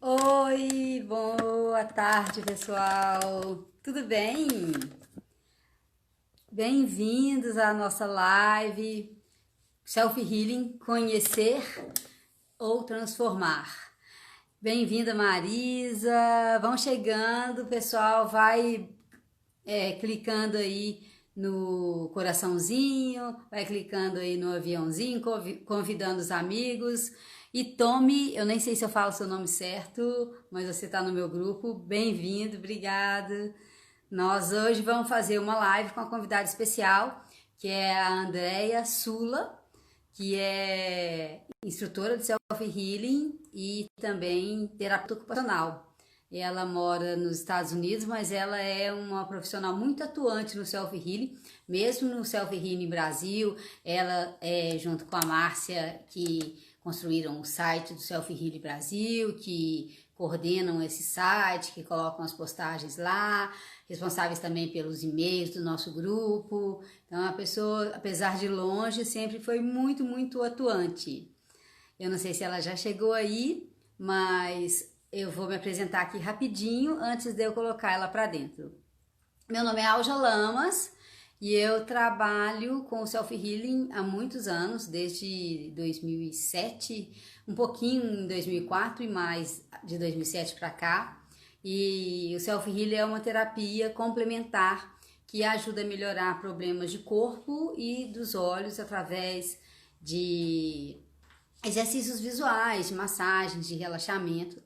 Oi, boa tarde, pessoal. Tudo bem? Bem-vindos à nossa live Self Healing, conhecer ou transformar. Bem-vinda, Marisa. Vão chegando, pessoal. Vai clicando aí no coraçãozinho, vai clicando aí no aviãozinho, convidando os amigos. E Tome, eu nem sei se eu falo seu nome certo, mas você está no meu grupo. Bem-vindo, obrigada. Nós hoje vamos fazer uma live com uma convidada especial, que é a Andrea Sula, que é instrutora de Self-Healing e também terapeuta ocupacional. Ela mora nos Estados Unidos, mas ela é uma profissional muito atuante no Self-Healing, mesmo no Self-Healing Brasil. Ela é, junto com a Márcia, que construíram o site do Self-Healing Brasil, que coordenam esse site, que colocam as postagens lá, responsáveis também pelos e-mails do nosso grupo. Então, a pessoa, apesar de longe, sempre foi muito, muito atuante. Eu não sei se ela já chegou aí, mas eu vou me apresentar aqui rapidinho antes de eu colocar ela para dentro. Meu nome é Alja Lamas e eu trabalho com o Self-Healing há muitos anos, desde 2007, um pouquinho em 2004 e mais de 2007 para cá. E o Self-Healing é uma terapia complementar que ajuda a melhorar problemas de corpo e dos olhos através de exercícios visuais, de massagens, de relaxamento.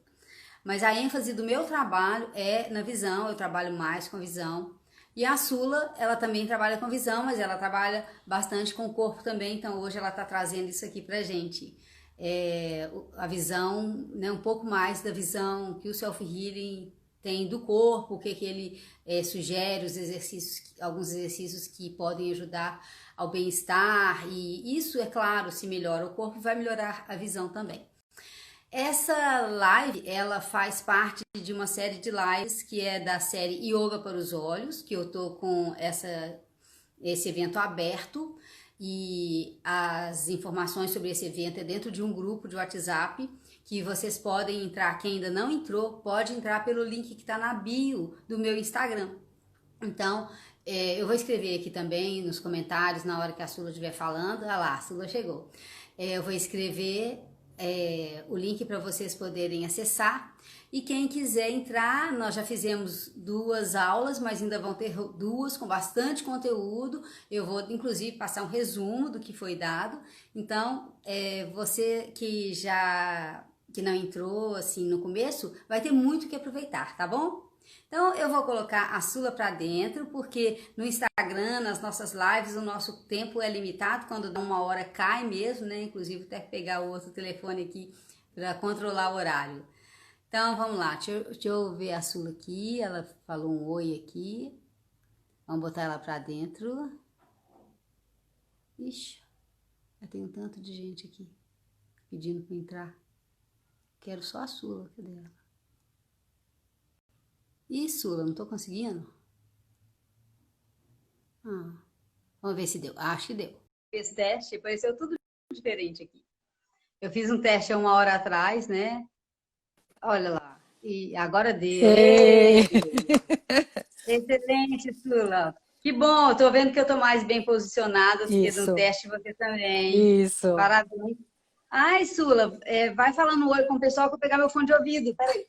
Mas a ênfase do meu trabalho é na visão, eu trabalho mais com visão. E a Sula, ela também trabalha com visão, mas ela trabalha bastante com o corpo também, então hoje ela está trazendo isso aqui pra gente. A visão, né, um pouco mais da visão que o Self-Healing tem do corpo, o que ele sugere, os exercícios, alguns exercícios que podem ajudar ao bem-estar, e isso, é claro, se melhora o corpo, vai melhorar a visão também. Essa live, ela faz parte de uma série de lives que é da série Yoga para os Olhos, que eu tô com esse evento aberto, e as informações sobre esse evento é dentro de um grupo de WhatsApp, que vocês podem entrar. Quem ainda não entrou, pode entrar pelo link que está na bio do meu Instagram. Então, eu vou escrever aqui também nos comentários, na hora que a Sula estiver falando. Ah lá, a Sula chegou. Eu vou escrever o link para vocês poderem acessar. E quem quiser entrar, nós já fizemos 2 aulas, mas ainda vão ter 2 com bastante conteúdo. Eu vou, inclusive, passar um resumo do que foi dado. Então, você que não entrou assim no começo, vai ter muito que aproveitar, tá bom? Então, eu vou colocar a Sula para dentro, porque no Instagram, nas nossas lives, o nosso tempo é limitado. Quando dá 1 hora, cai mesmo, né? Inclusive, até pegar o outro telefone aqui para controlar o horário. Então, vamos lá. Deixa eu ver a Sula aqui. Ela falou um oi aqui. Vamos botar ela para dentro. Ixi, já tem um tanto de gente aqui pedindo para entrar. Quero só a Sula. Cadê ela? Ih, Sula, não tô conseguindo. Vamos ver se deu. Acho que deu. Fiz teste, pareceu tudo diferente aqui. Eu fiz um teste há 1 hora atrás, né? Olha lá. E agora deu. Ei. Excelente, Sula. Que bom, estou vendo que eu estou mais bem posicionada do que no Isso, teste você também. isso. Parabéns. Ai, Sula, vai falando oi com o pessoal que eu vou pegar meu fone de ouvido. Peraí.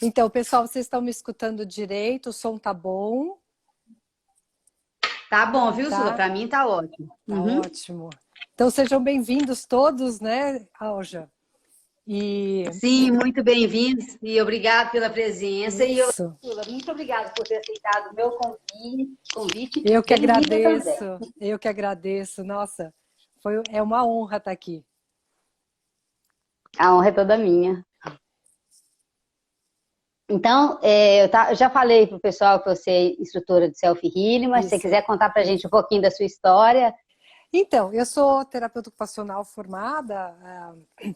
Então, pessoal, vocês estão me escutando direito? O som tá bom? Tá bom, viu, Sula? Tá? Para mim tá ótimo. Tá ótimo. Então, sejam bem-vindos todos, né, Alja? Sim, muito bem-vindos e obrigado pela presença. E eu, Isso. Sula, muito obrigada por ter aceitado o meu convite. Eu que Bem-vinda também. agradeço. Eu que agradeço. Nossa, é uma honra estar aqui. A honra é toda minha. Então, eu já falei para o pessoal que você é instrutora de Self-Healing, mas se você Isso. quiser contar para a gente um pouquinho da sua história. Então, eu sou terapeuta ocupacional formada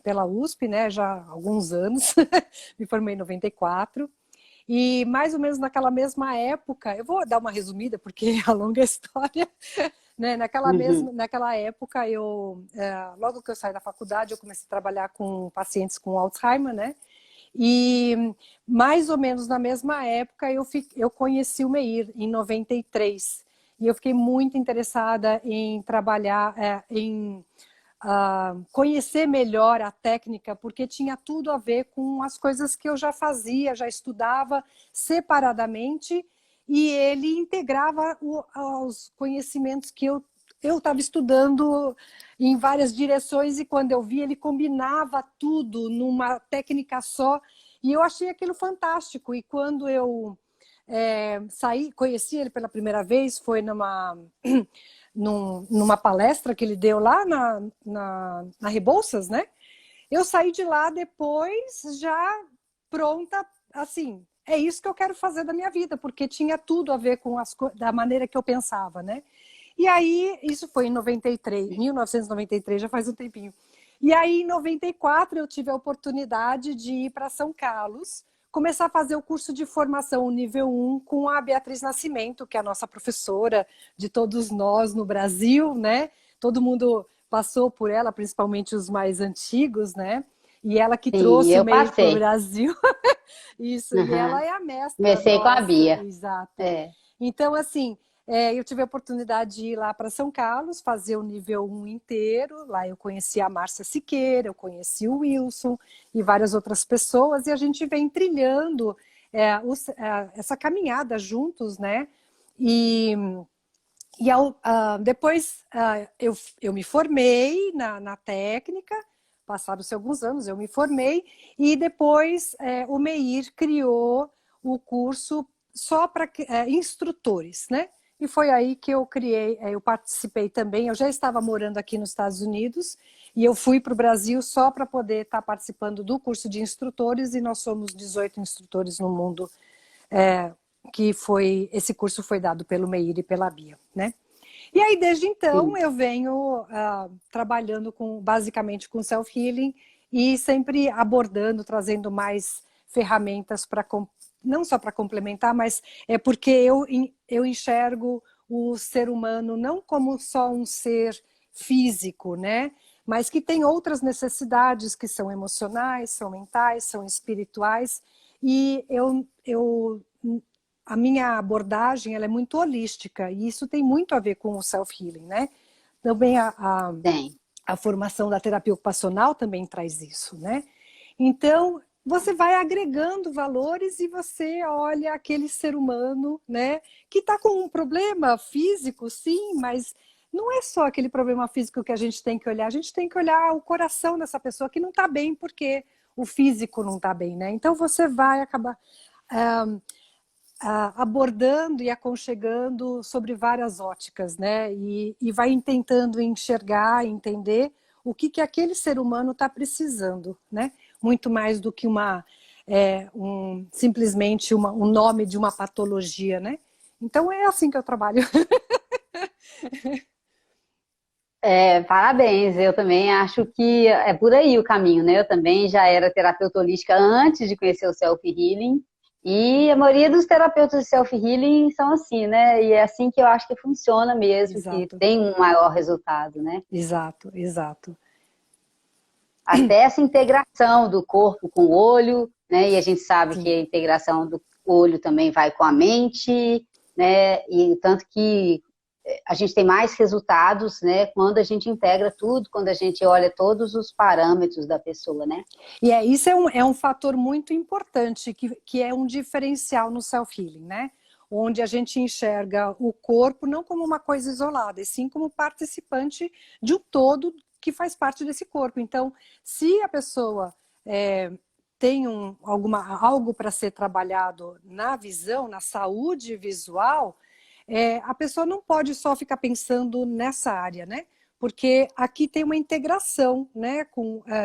pela USP, né, já há alguns anos. Me formei em 94. E mais ou menos naquela mesma época, eu vou dar uma resumida porque é a longa história, né? Naquela época, logo que eu saí da faculdade, eu comecei a trabalhar com pacientes com Alzheimer, né? E mais ou menos na mesma época eu conheci o Meir, em 93. E eu fiquei muito interessada em trabalhar, conhecer melhor a técnica, porque tinha tudo a ver com as coisas que eu já fazia, já estudava separadamente, e ele integrava os conhecimentos que eu estava estudando em várias direções, e quando eu vi, ele combinava tudo numa técnica só, e eu achei aquilo fantástico. E quando eu conheci ele pela primeira vez, foi numa palestra que ele deu lá na Rebouças, né? Eu saí de lá depois já pronta, assim, é isso que eu quero fazer da minha vida, porque tinha tudo a ver com da maneira que eu pensava, né? E aí, isso foi em 93, 1993, já faz um tempinho. E aí, em 94, eu tive a oportunidade de ir para São Carlos, começar a fazer o curso de formação nível 1 com a Beatriz Nascimento, que é a nossa professora de todos nós no Brasil, né? Todo mundo passou por ela, principalmente os mais antigos, né? E ela que Sim, trouxe o eu MEI para o passei. Brasil. Isso, e ela Uhum. é a mestra Comecei com a nossa, Bia. exato. É. Então, assim, eu tive a oportunidade de ir lá para São Carlos, fazer o nível 1 inteiro. Lá eu conheci a Márcia Siqueira, eu conheci o Wilson e várias outras pessoas, e a gente vem trilhando essa caminhada juntos, né? E, depois eu me formei na técnica, passaram-se alguns anos, eu me formei, e depois o Meir criou o curso só para instrutores, né? E foi aí que eu criei, eu participei também, eu já estava morando aqui nos Estados Unidos, e eu fui para o Brasil só para poder estar participando do curso de instrutores, e nós somos 18 instrutores no mundo, esse curso foi dado pelo Meir e pela Bia, né? E aí, desde então, Sim. eu venho trabalhando basicamente com self-healing e sempre abordando, trazendo mais ferramentas para não só para complementar, mas é porque eu enxergo o ser humano não como só um ser físico, né? Mas que tem outras necessidades que são emocionais, são mentais, são espirituais. E a minha abordagem ela é muito holística, e isso tem muito a ver com o self-healing, né? Também Tem. a formação da terapia ocupacional também traz isso, né? Então, você vai agregando valores e você olha aquele ser humano, né? Que está com um problema físico, sim, mas não é só aquele problema físico que a gente tem que olhar. A gente tem que olhar o coração dessa pessoa que não está bem porque o físico não está bem, né? Então, você vai acabar abordando e aconchegando sobre várias óticas, né? E vai tentando enxergar, entender o que aquele ser humano está precisando, né? Muito mais do que simplesmente um nome de uma patologia, né? Então é assim que eu trabalho. Parabéns, eu também acho que é por aí o caminho, né? Eu também já era terapeuta holística antes de conhecer o self-healing, e a maioria dos terapeutas de self-healing são assim, né? E é assim que eu acho que funciona mesmo, que Exato, tem um maior resultado, né? exato, exato. Até essa integração do corpo com o olho, né? E a gente sabe que Sim. a integração do olho também vai com a mente, né? E tanto que a gente tem mais resultados, né? Quando a gente integra tudo, quando a gente olha todos os parâmetros da pessoa, né? E isso é um fator muito importante, que é um diferencial no self-healing, né? Onde a gente enxerga o corpo não como uma coisa isolada, e sim como participante de um todo que faz parte desse corpo. Então, se a pessoa tem algo para ser trabalhado na visão, na saúde visual, a pessoa não pode só ficar pensando nessa área, né? Porque aqui tem uma integração, né,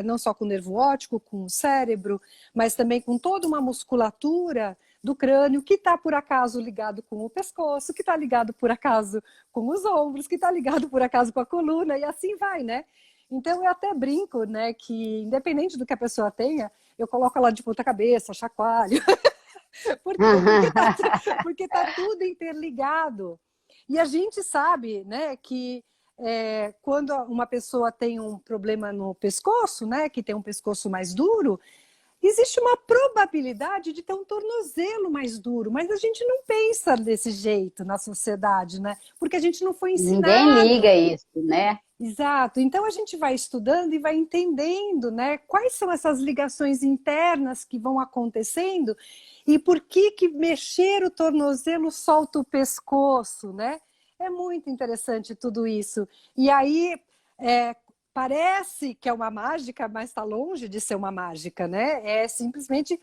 não só com o nervo óptico, com o cérebro, mas também com toda uma musculatura do crânio que está por acaso ligado com o pescoço, que está ligado por acaso com os ombros, que está ligado por acaso com a coluna, e assim vai, né? Então eu até brinco, né, que independente do que a pessoa tenha, eu coloco ela de ponta cabeça, chacoalho, por quê? Porque tá tudo interligado. E a gente sabe, né, que quando uma pessoa tem um problema no pescoço, né, que tem um pescoço mais duro, existe uma probabilidade de ter um tornozelo mais duro, mas a gente não pensa desse jeito na sociedade, né? Porque a gente não foi Ninguém ensinado. liga isso, né? Exato. Então a gente vai estudando e vai entendendo, né, quais são essas ligações internas que vão acontecendo e por que mexer o tornozelo solta o pescoço, né? É muito interessante tudo isso. E aí parece que é uma mágica, mas está longe de ser uma mágica, né? É simplesmente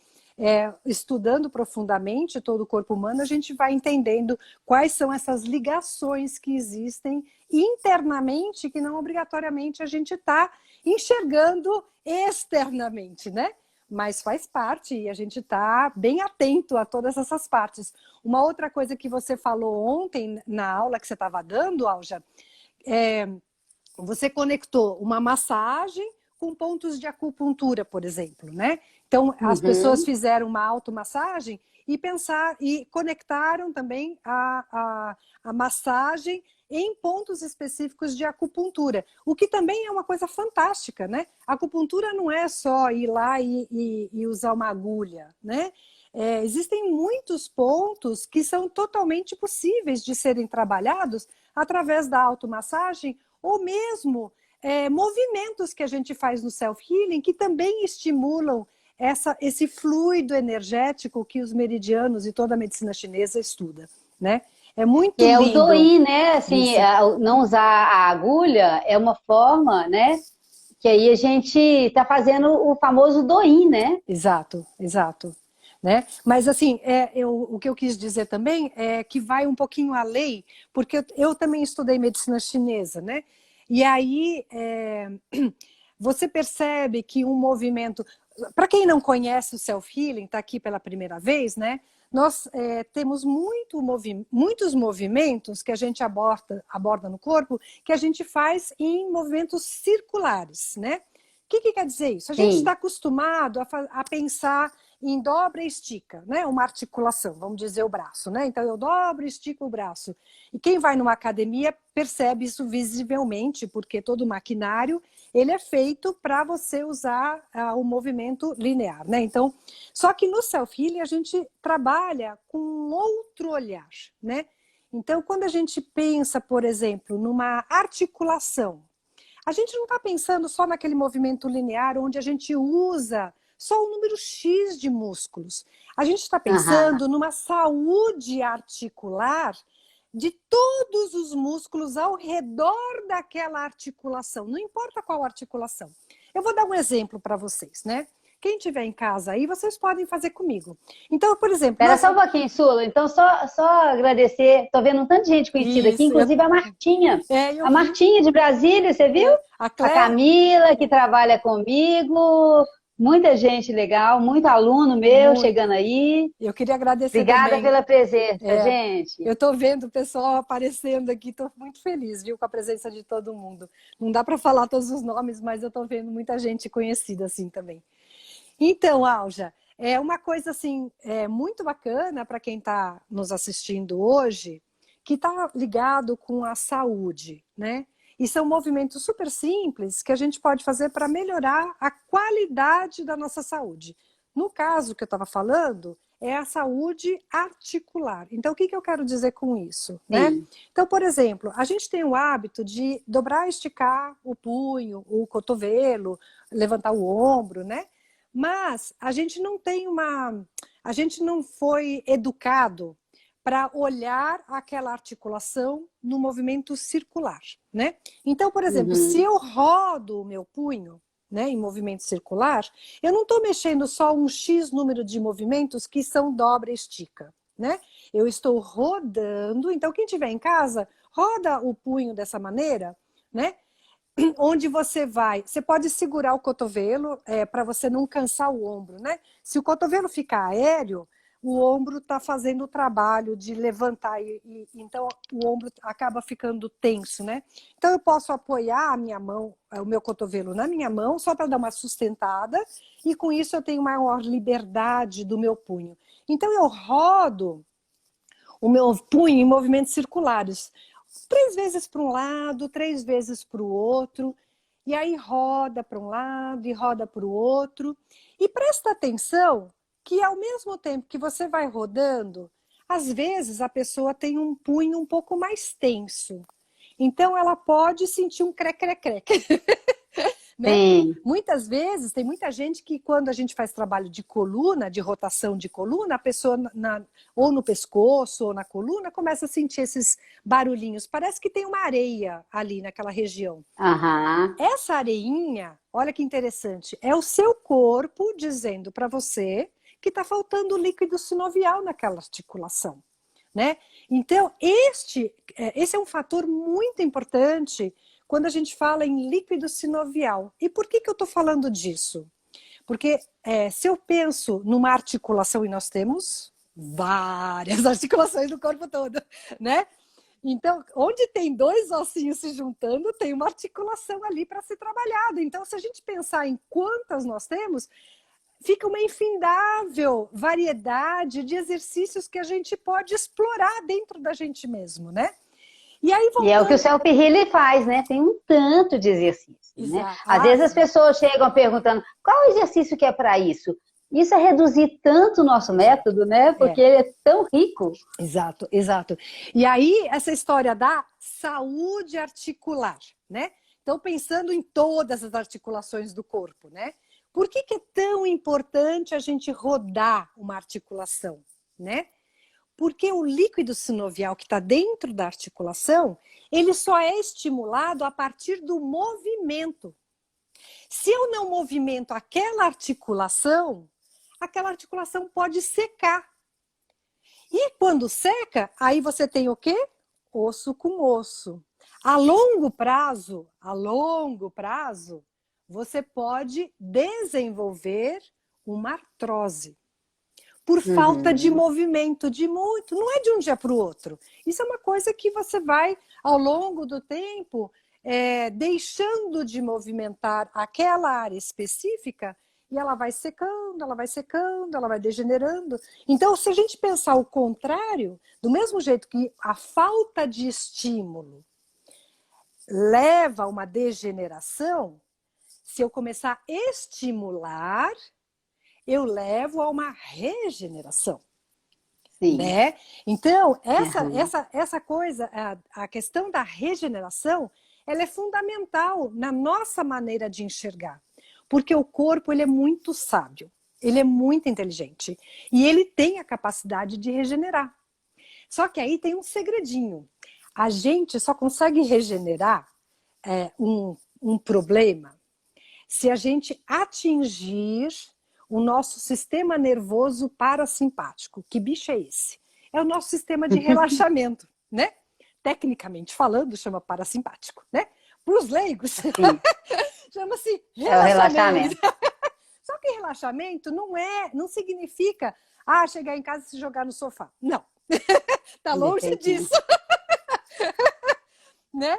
estudando profundamente todo o corpo humano, a gente vai entendendo quais são essas ligações que existem internamente, que não obrigatoriamente a gente está enxergando externamente, né? Mas faz parte e a gente está bem atento a todas essas partes. Uma outra coisa que você falou ontem na aula que você estava dando, Alja, você conectou uma massagem com pontos de acupuntura, por exemplo, né? Então, as pessoas fizeram uma automassagem e conectaram também a massagem em pontos específicos de acupuntura, o que também é uma coisa fantástica, né? A acupuntura não é só ir lá e usar uma agulha, né? Existem muitos pontos que são totalmente possíveis de serem trabalhados através da automassagem ou mesmo movimentos que a gente faz no self-healing que também estimulam esse fluido energético que os meridianos e toda a medicina chinesa estuda, né? É muito lindo. O Douyin, né? Assim, não usar a agulha é uma forma, né? Que aí a gente está fazendo o famoso Douyin, né? Exato, exato. Né? Mas assim, o que eu quis dizer também é que vai um pouquinho além, porque eu também estudei medicina chinesa, né? E aí você percebe que um movimento, para quem não conhece o self-healing, está aqui pela primeira vez, né? Nós temos muitos movimentos que a gente aborda no corpo, que a gente faz em movimentos circulares, né? O que quer dizer isso? A gente está acostumado a pensar em dobra e estica, né? Uma articulação, vamos dizer o braço, né? Então eu dobro e estico o braço. E quem vai numa academia percebe isso visivelmente, porque todo maquinário ele é feito para você usar o movimento linear, né? Então, só que no self-healing a gente trabalha com um outro olhar, né? Então, quando a gente pensa, por exemplo, numa articulação, a gente não está pensando só naquele movimento linear onde a gente usa só o número X de músculos. A gente está pensando numa saúde articular de todos os músculos ao redor daquela articulação, não importa qual articulação. Eu vou dar um exemplo para vocês, né? Quem tiver em casa aí, vocês podem fazer comigo. Então, por exemplo... Espera só um pouquinho, Sula. Então, só agradecer. Estou vendo um tanto de gente conhecida aqui, inclusive a Martinha. A Martinha de Brasília, você viu? A Camila, que trabalha comigo. Muita gente legal, muito aluno meu chegando aí. Eu queria agradecer Obrigada também. pela presença, gente. Eu estou vendo o pessoal aparecendo aqui, estou muito feliz, viu, com a presença de todo mundo. Não dá para falar todos os nomes, mas eu estou vendo muita gente conhecida assim também. Então, Alja, é uma coisa assim, muito bacana para quem está nos assistindo hoje, que está ligado com a saúde, né? E são movimentos super simples que a gente pode fazer para melhorar a qualidade da nossa saúde. No caso que eu estava falando, é a saúde articular. Então, o que eu quero dizer com isso? Né? Então, por exemplo, a gente tem o hábito de dobrar e esticar o punho, o cotovelo, levantar o ombro, né? Mas a gente não a gente não foi educado para olhar aquela articulação no movimento circular, né? Então, por exemplo, se eu rodo o meu punho, né, em movimento circular, eu não estou mexendo só um X número de movimentos que são dobra e estica, né? Eu estou rodando, então quem tiver em casa, roda o punho dessa maneira, né? Onde você pode segurar o cotovelo para você não cansar o ombro, né? Se o cotovelo ficar aéreo, o ombro está fazendo o trabalho de levantar, então o ombro acaba ficando tenso, né? Então eu posso apoiar a minha mão, o meu cotovelo na minha mão, só para dar uma sustentada, e com isso eu tenho maior liberdade do meu punho. Então eu rodo o meu punho em movimentos circulares, 3 vezes para um lado, 3 vezes para o outro. e aí roda para um lado e roda para o outro. E presta atenção que ao mesmo tempo que você vai rodando, às vezes a pessoa tem um punho um pouco mais tenso. Então ela pode sentir um crec-crec-crec. Né? Muitas vezes, tem muita gente que quando a gente faz trabalho de coluna, de rotação de coluna, a pessoa ou no pescoço ou na coluna começa a sentir esses barulhinhos. Parece que tem uma areia ali naquela região. Uhum. Essa areinha, olha que interessante, é o seu corpo dizendo para você que está faltando líquido sinovial naquela articulação. Né? Então, esse é um fator muito importante quando a gente fala em líquido sinovial. E por que eu estou falando disso? Porque se eu penso numa articulação, e nós temos várias articulações no corpo todo, né? Então, onde tem dois ossinhos se juntando, tem uma articulação ali para ser trabalhada. Então, se a gente pensar em quantas nós temos, fica uma infindável variedade de exercícios que a gente pode explorar dentro da gente mesmo, né? E aí, voltando... E é o que o self-healing faz, né? Tem um tanto de exercício, né? Às vezes as pessoas chegam perguntando qual exercício que é para isso? Isso é reduzir tanto o nosso método, né? Porque ele é tão rico. Exato, exato. E aí, essa história da saúde articular, né? Então, pensando em todas as articulações do corpo, né? Por que é tão importante a gente rodar uma articulação, né? Porque o líquido sinovial que está dentro da articulação, ele só é estimulado a partir do movimento. Se eu não movimento aquela articulação pode secar. E quando seca, aí você tem o quê? Osso com osso. A longo prazo, você pode desenvolver uma artrose. Por falta de movimento, não é de um dia para o outro. Isso é uma coisa que você vai, ao longo do tempo, deixando de movimentar aquela área específica e ela vai secando, ela vai degenerando. Então, se a gente pensar o contrário, do mesmo jeito que a falta de estímulo leva a uma degeneração, se eu começar a estimular, eu levo a uma regeneração. Sim. Né? Então, essa coisa, a questão da regeneração, ela é fundamental na nossa maneira de enxergar. Porque o corpo ele é muito sábio, ele é muito inteligente. E ele tem a capacidade de regenerar. Só que aí tem um segredinho. A gente só consegue regenerar um problema se a gente atingir o nosso sistema nervoso parasimpático. Que bicho é esse? É o nosso sistema de relaxamento, né? Tecnicamente falando, chama parasimpático, né? Para os leigos, chama-se relaxamento. Só que relaxamento não significa chegar em casa e se jogar no sofá. Não. Tá longe disso. Né?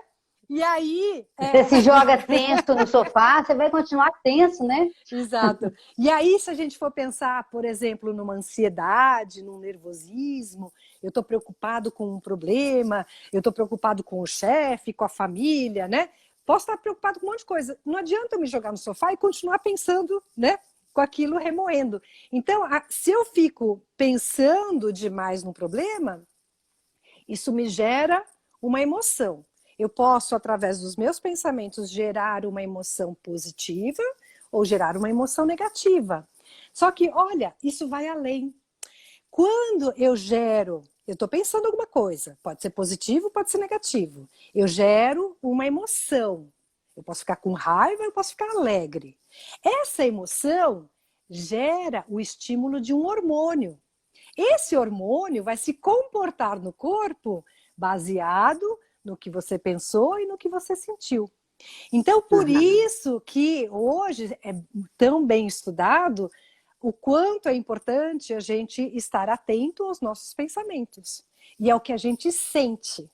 E aí... Você se joga tenso no sofá, você vai continuar tenso, né? Exato. E aí, se a gente for pensar, por exemplo, numa ansiedade, num nervosismo, eu estou preocupado com um problema, eu estou preocupado com o chefe, com a família, né? Posso estar preocupado com um monte de coisa. Não adianta eu me jogar no sofá e continuar pensando, né? Com aquilo remoendo. Então, se eu fico pensando demais no problema, isso me gera uma emoção. Eu posso, através dos meus pensamentos, gerar uma emoção positiva ou gerar uma emoção negativa. Só que, olha, isso vai além. Quando eu estou pensando alguma coisa, pode ser positivo, pode ser negativo. Eu gero uma emoção. Eu posso ficar com raiva, eu posso ficar alegre. Essa emoção gera o estímulo de um hormônio. Esse hormônio vai se comportar no corpo baseado no que você pensou e no que você sentiu. Então, por isso que hoje é tão bem estudado o quanto é importante a gente estar atento aos nossos pensamentos. E ao que a gente sente.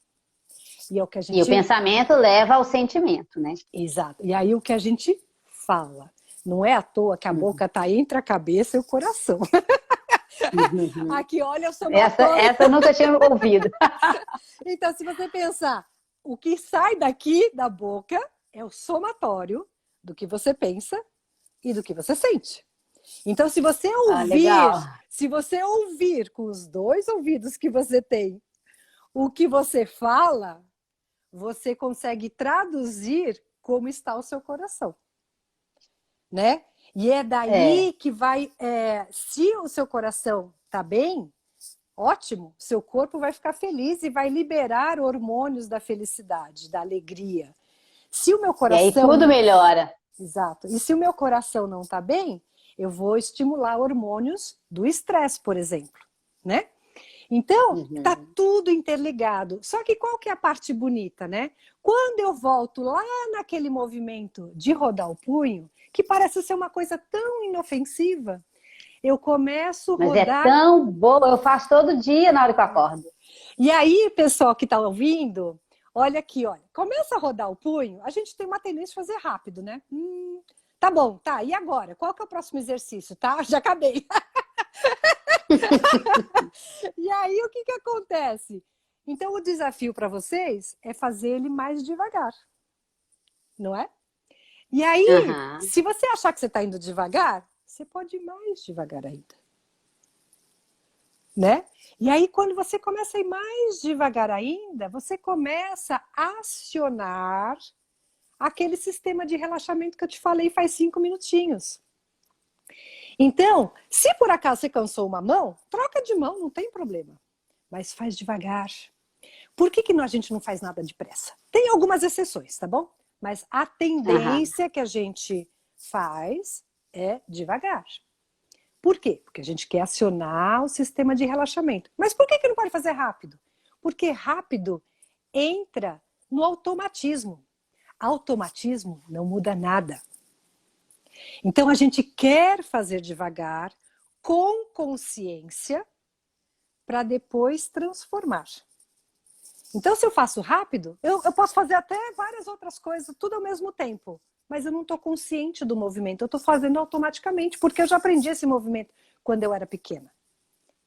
E o pensamento leva ao sentimento, né? Exato. E aí o que a gente fala. Não é à toa que a boca está entre a cabeça e o coração. Aqui, olha, eu sou essa eu nunca tinha ouvido. Então, se você pensar, o que sai daqui da boca é o somatório do que você pensa e do que você sente. Então, se você ouvir com os dois ouvidos que você tem o que você fala, você consegue traduzir como está o seu coração, né? E é daí que vai, se o seu coração tá bem, ótimo, seu corpo vai ficar feliz e vai liberar hormônios da felicidade, da alegria. Se o meu coração... E aí tudo melhora. Exato. E se o meu coração não tá bem, eu vou estimular hormônios do estresse, por exemplo, né? Então, tá tudo interligado. Só que qual que é a parte bonita, né? Quando eu volto lá naquele movimento de rodar o punho, que parece ser uma coisa tão inofensiva, eu começo a rodar... Mas é tão boa, eu faço todo dia na hora que eu acordo. E aí, pessoal que tá ouvindo, olha aqui, olha. Começa a rodar o punho, a gente tem uma tendência de fazer rápido, né? Tá bom, tá. E agora? Qual que é o próximo exercício, tá? Já acabei. E aí, o que acontece? Então, o desafio para vocês é fazer ele mais devagar, não é? E aí, se você achar que você está indo devagar, você pode ir mais devagar ainda, né? E aí, quando você começa a ir mais devagar ainda, você começa a acionar aquele sistema de relaxamento que eu te falei faz 5 minutinhos. Então, se por acaso você cansou uma mão, troca de mão, não tem problema. Mas faz devagar. Por que a gente não faz nada depressa? Tem algumas exceções, tá bom? Mas a tendência que a gente faz é devagar. Por quê? Porque a gente quer acionar o sistema de relaxamento. Mas por que não pode fazer rápido? Porque rápido entra no automatismo. Automatismo não muda nada. Então, a gente quer fazer devagar, com consciência, para depois transformar. Então, se eu faço rápido, eu posso fazer até várias outras coisas, tudo ao mesmo tempo. Mas eu não estou consciente do movimento, eu estou fazendo automaticamente, porque eu já aprendi esse movimento quando eu era pequena.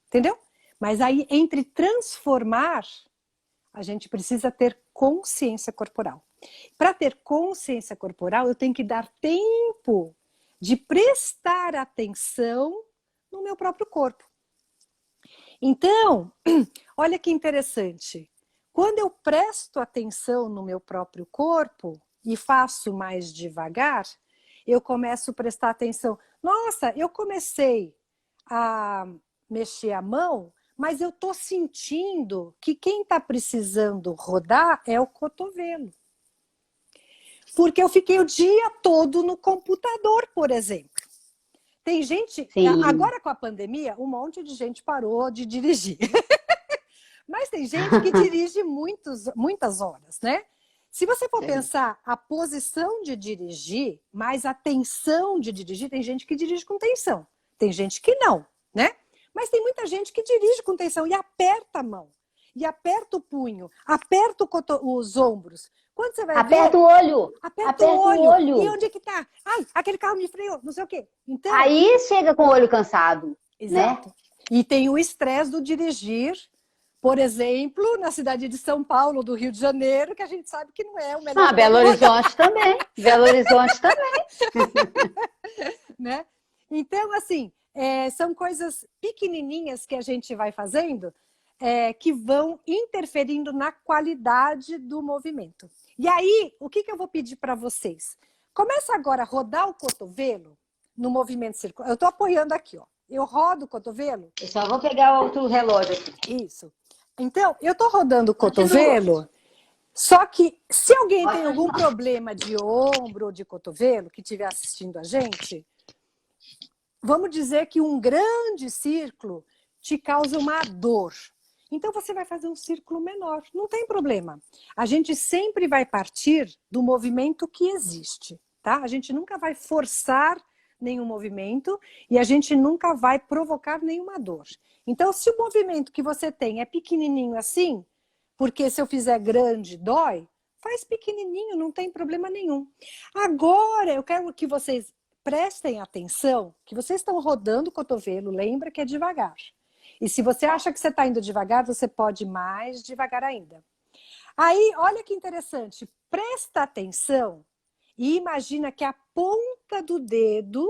Entendeu? Mas aí, entre transformar, a gente precisa ter consciência corporal. Para ter consciência corporal, eu tenho que dar tempo de prestar atenção no meu próprio corpo. Então, olha que interessante. Quando eu presto atenção no meu próprio corpo e faço mais devagar, eu começo a prestar atenção. Nossa, eu comecei a mexer a mão, mas eu estou sentindo que quem está precisando rodar é o cotovelo. Porque eu fiquei o dia todo no computador, por exemplo. Tem gente, agora com a pandemia, um monte de gente parou de dirigir. Mas tem gente que dirige muitas horas, né? Se você for pensar a posição de dirigir, mais a tensão de dirigir, tem gente que dirige com tensão. Tem gente que não, né? Mas tem muita gente que dirige com tensão e aperta a mão. E aperta o punho, aperta os ombros. Quando você vai aperta ver, o olho. Aperta o olho. E onde é que tá? Ai, aquele carro me freou, não sei o quê. Então, aí chega com o olho cansado. Exato. Né? E tem o estresse do dirigir, por exemplo, na cidade de São Paulo, do Rio de Janeiro, que a gente sabe que não é o melhor. Belo Horizonte também. Belo Horizonte também. Né? Então, assim, são coisas pequenininhas que a gente vai fazendo que vão interferindo na qualidade do movimento. E aí, o que eu vou pedir para vocês? Começa agora a rodar o cotovelo no movimento circular. Eu estou apoiando aqui, ó. Eu rodo o cotovelo. Eu só vou pegar outro relógio aqui. Isso. Então, eu estou rodando o cotovelo, só que se alguém tem algum problema de ombro ou de cotovelo, que estiver assistindo a gente, vamos dizer que um grande círculo te causa uma dor. Então, você vai fazer um círculo menor, não tem problema. A gente sempre vai partir do movimento que existe, tá? A gente nunca vai forçar nenhum movimento e a gente nunca vai provocar nenhuma dor. Então, se o movimento que você tem é pequenininho assim, porque se eu fizer grande dói, faz pequenininho, não tem problema nenhum. Agora, eu quero que vocês prestem atenção, que vocês estão rodando o cotovelo, lembra que é devagar. E se você acha que você está indo devagar, você pode ir mais devagar ainda. Aí, olha que interessante, presta atenção e imagina que a ponta do dedo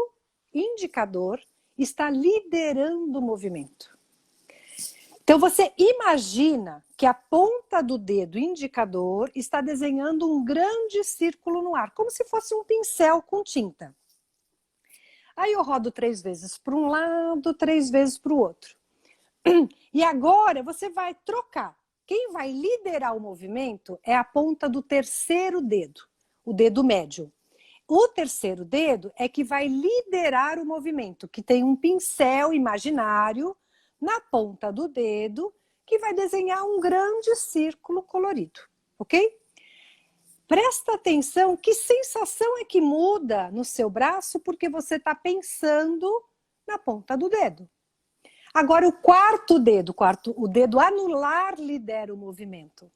indicador está liderando o movimento. Então você imagina que a ponta do dedo indicador está desenhando um grande círculo no ar, como se fosse um pincel com tinta. Aí eu rodo 3 vezes para um lado, 3 vezes para o outro. E agora você vai trocar. Quem vai liderar o movimento é a ponta do terceiro dedo, o dedo médio. O terceiro dedo é que vai liderar o movimento, que tem um pincel imaginário na ponta do dedo, que vai desenhar um grande círculo colorido, ok? Presta atenção que sensação é que muda no seu braço porque você está pensando na ponta do dedo. Agora o quarto dedo, o dedo anular lidera o movimento.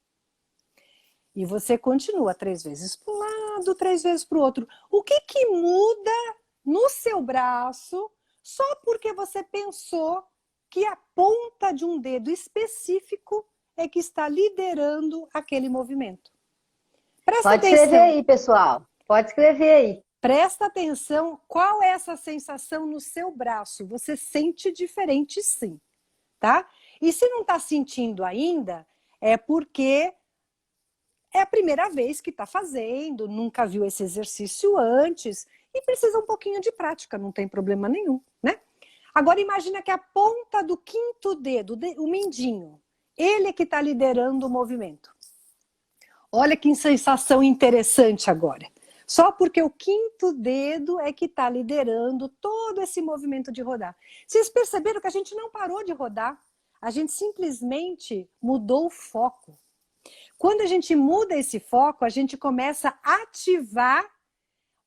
E você continua 3 vezes para um lado, 3 vezes para o outro. O que que muda no seu braço só porque você pensou que a ponta de um dedo específico é que está liderando aquele movimento? Presta atenção. Pode escrever aí, pessoal. Pode escrever aí. Presta atenção, qual é essa sensação no seu braço? Você sente diferente sim, tá? E se não está sentindo ainda, é porque é a primeira vez que está fazendo, nunca viu esse exercício antes e precisa um pouquinho de prática, não tem problema nenhum, né? Agora imagina que a ponta do quinto dedo, o mindinho, ele é que está liderando o movimento. Olha que sensação interessante agora. Só porque o quinto dedo é que está liderando todo esse movimento de rodar. Vocês perceberam que a gente não parou de rodar? A gente simplesmente mudou o foco. Quando a gente muda esse foco, a gente começa a ativar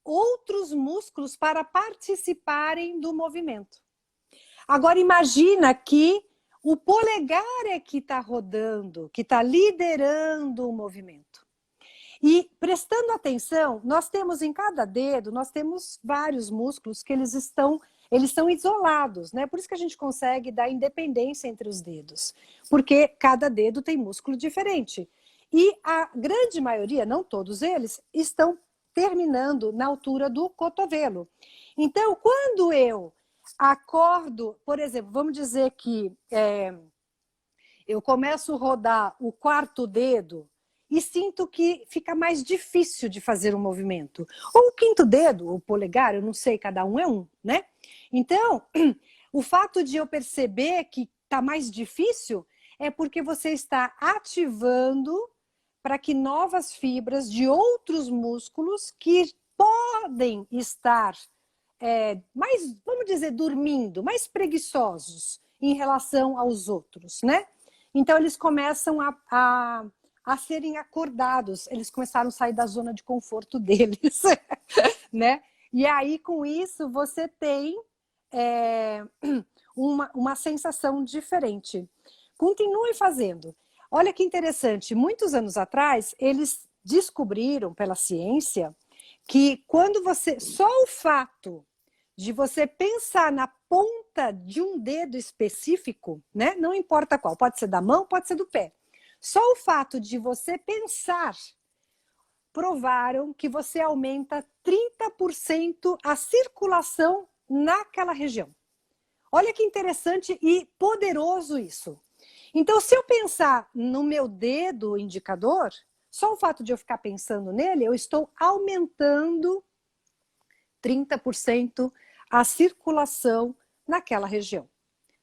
outros músculos para participarem do movimento. Agora imagina que o polegar é que está rodando, que está liderando o movimento. E prestando atenção, nós temos em cada dedo, nós temos vários músculos que eles são isolados, né? Por isso que a gente consegue dar independência entre os dedos, porque cada dedo tem músculo diferente. E a grande maioria, não todos eles, estão terminando na altura do cotovelo. Então, quando eu acordo, por exemplo, vamos dizer que eu começo a rodar o quarto dedo e sinto que fica mais difícil de fazer um movimento. Ou o quinto dedo, o polegar, eu não sei, cada um é um, né? Então, o fato de eu perceber que está mais difícil é porque você está ativando para que novas fibras de outros músculos que podem estar mais, vamos dizer, dormindo, mais preguiçosos em relação aos outros, né? Então eles começam a serem acordados, eles começaram a sair da zona de conforto deles, né? E aí com isso você tem uma sensação diferente. Continue fazendo. Olha que interessante, muitos anos atrás eles descobriram pela ciência que quando só o fato de você pensar na ponta de um dedo específico, né? Não importa qual, pode ser da mão, pode ser do pé. Só o fato de você pensar, provaram que você aumenta 30% a circulação naquela região. Olha que interessante e poderoso isso. Então, se eu pensar no meu dedo indicador, só o fato de eu ficar pensando nele, eu estou aumentando 30% a circulação naquela região,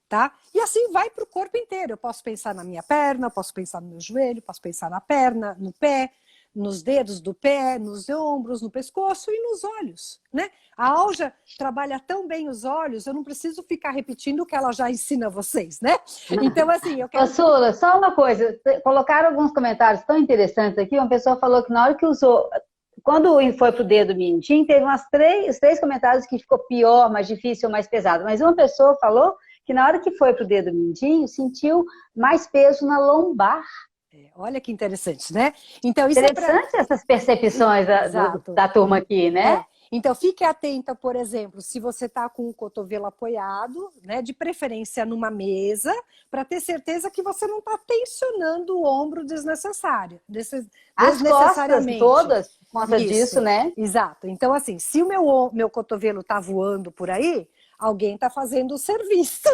tá? E assim vai para o corpo inteiro. Eu posso pensar na minha perna, eu posso pensar no meu joelho, posso pensar na perna, no pé, nos dedos do pé, nos ombros, no pescoço e nos olhos, né? A Alja trabalha tão bem os olhos, eu não preciso ficar repetindo o que ela já ensina a vocês, né? Então, assim, eu quero... Ô, Sula, só uma coisa, colocaram alguns comentários tão interessantes aqui, uma pessoa falou que na hora que usou, quando foi pro dedo mindinho, teve os três comentários que ficou pior, mais difícil, mais pesado, mas uma pessoa falou que na hora que foi pro dedo mindinho, sentiu mais peso na lombar. Olha que interessante, né? Então, isso interessante essas percepções da turma aqui, né? Então, fique atenta, por exemplo, se você está com o cotovelo apoiado, né, de preferência numa mesa, para ter certeza que você não está tensionando o ombro As costas desnecessariamente. todas, por conta disso, né? Exato. Então, assim, se o meu cotovelo está voando por aí, alguém está fazendo o serviço.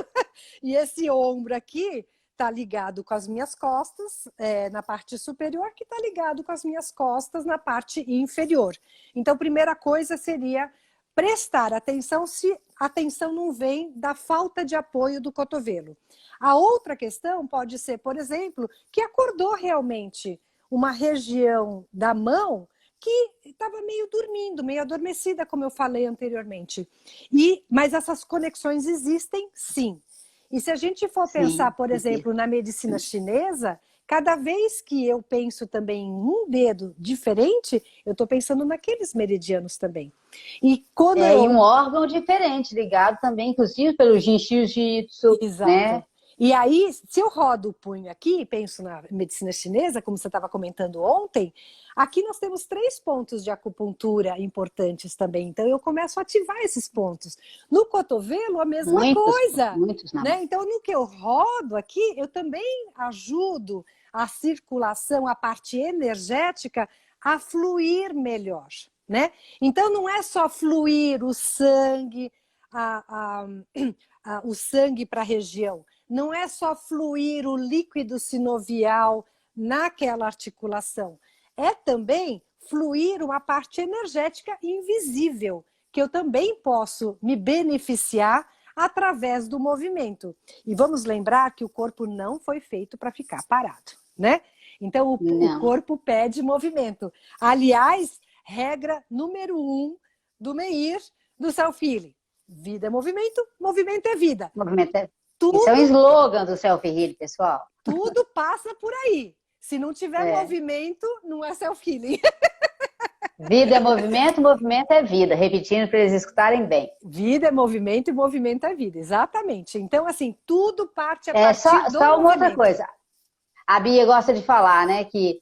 E esse ombro aqui está ligado com as minhas costas, na parte superior, que está ligado com as minhas costas na parte inferior. Então, primeira coisa seria prestar atenção se a tensão não vem da falta de apoio do cotovelo. A outra questão pode ser, por exemplo, que acordou realmente uma região da mão que estava meio dormindo, meio adormecida, como eu falei anteriormente. Mas essas conexões existem, sim. E se a gente for pensar, por exemplo, na medicina chinesa, cada vez que eu penso também em um dedo diferente, eu estou pensando naqueles meridianos também. E e um órgão diferente, ligado também, inclusive, pelo Jiu-Jitsu, né? E aí, se eu rodo o punho aqui, penso na medicina chinesa, como você estava comentando ontem, aqui nós temos 3 pontos de acupuntura importantes também. Então, eu começo a ativar esses pontos. No cotovelo, a mesma coisa. Muitos, né? Então, no que eu rodo aqui, eu também ajudo a circulação, a parte energética, a fluir melhor. Né? Então, não é só fluir o sangue, o sangue para a região. Não é só fluir o líquido sinovial naquela articulação. É também fluir uma parte energética invisível, que eu também posso me beneficiar através do movimento. E vamos lembrar que o corpo não foi feito para ficar parado, né? Então, o corpo pede movimento. Aliás, regra número 1 do MEIR, do Self-Healing. Vida é movimento, movimento é vida. Movimento é... Isso é um slogan do Self-Healing, pessoal. Tudo passa por aí. Se não tiver movimento, não é Self-Healing. Vida é movimento, movimento é vida. Repetindo para eles escutarem bem. Vida é movimento e movimento é vida. Exatamente. Então, assim, tudo parte a partir do só uma outra coisa. A Bia gosta de falar, né, que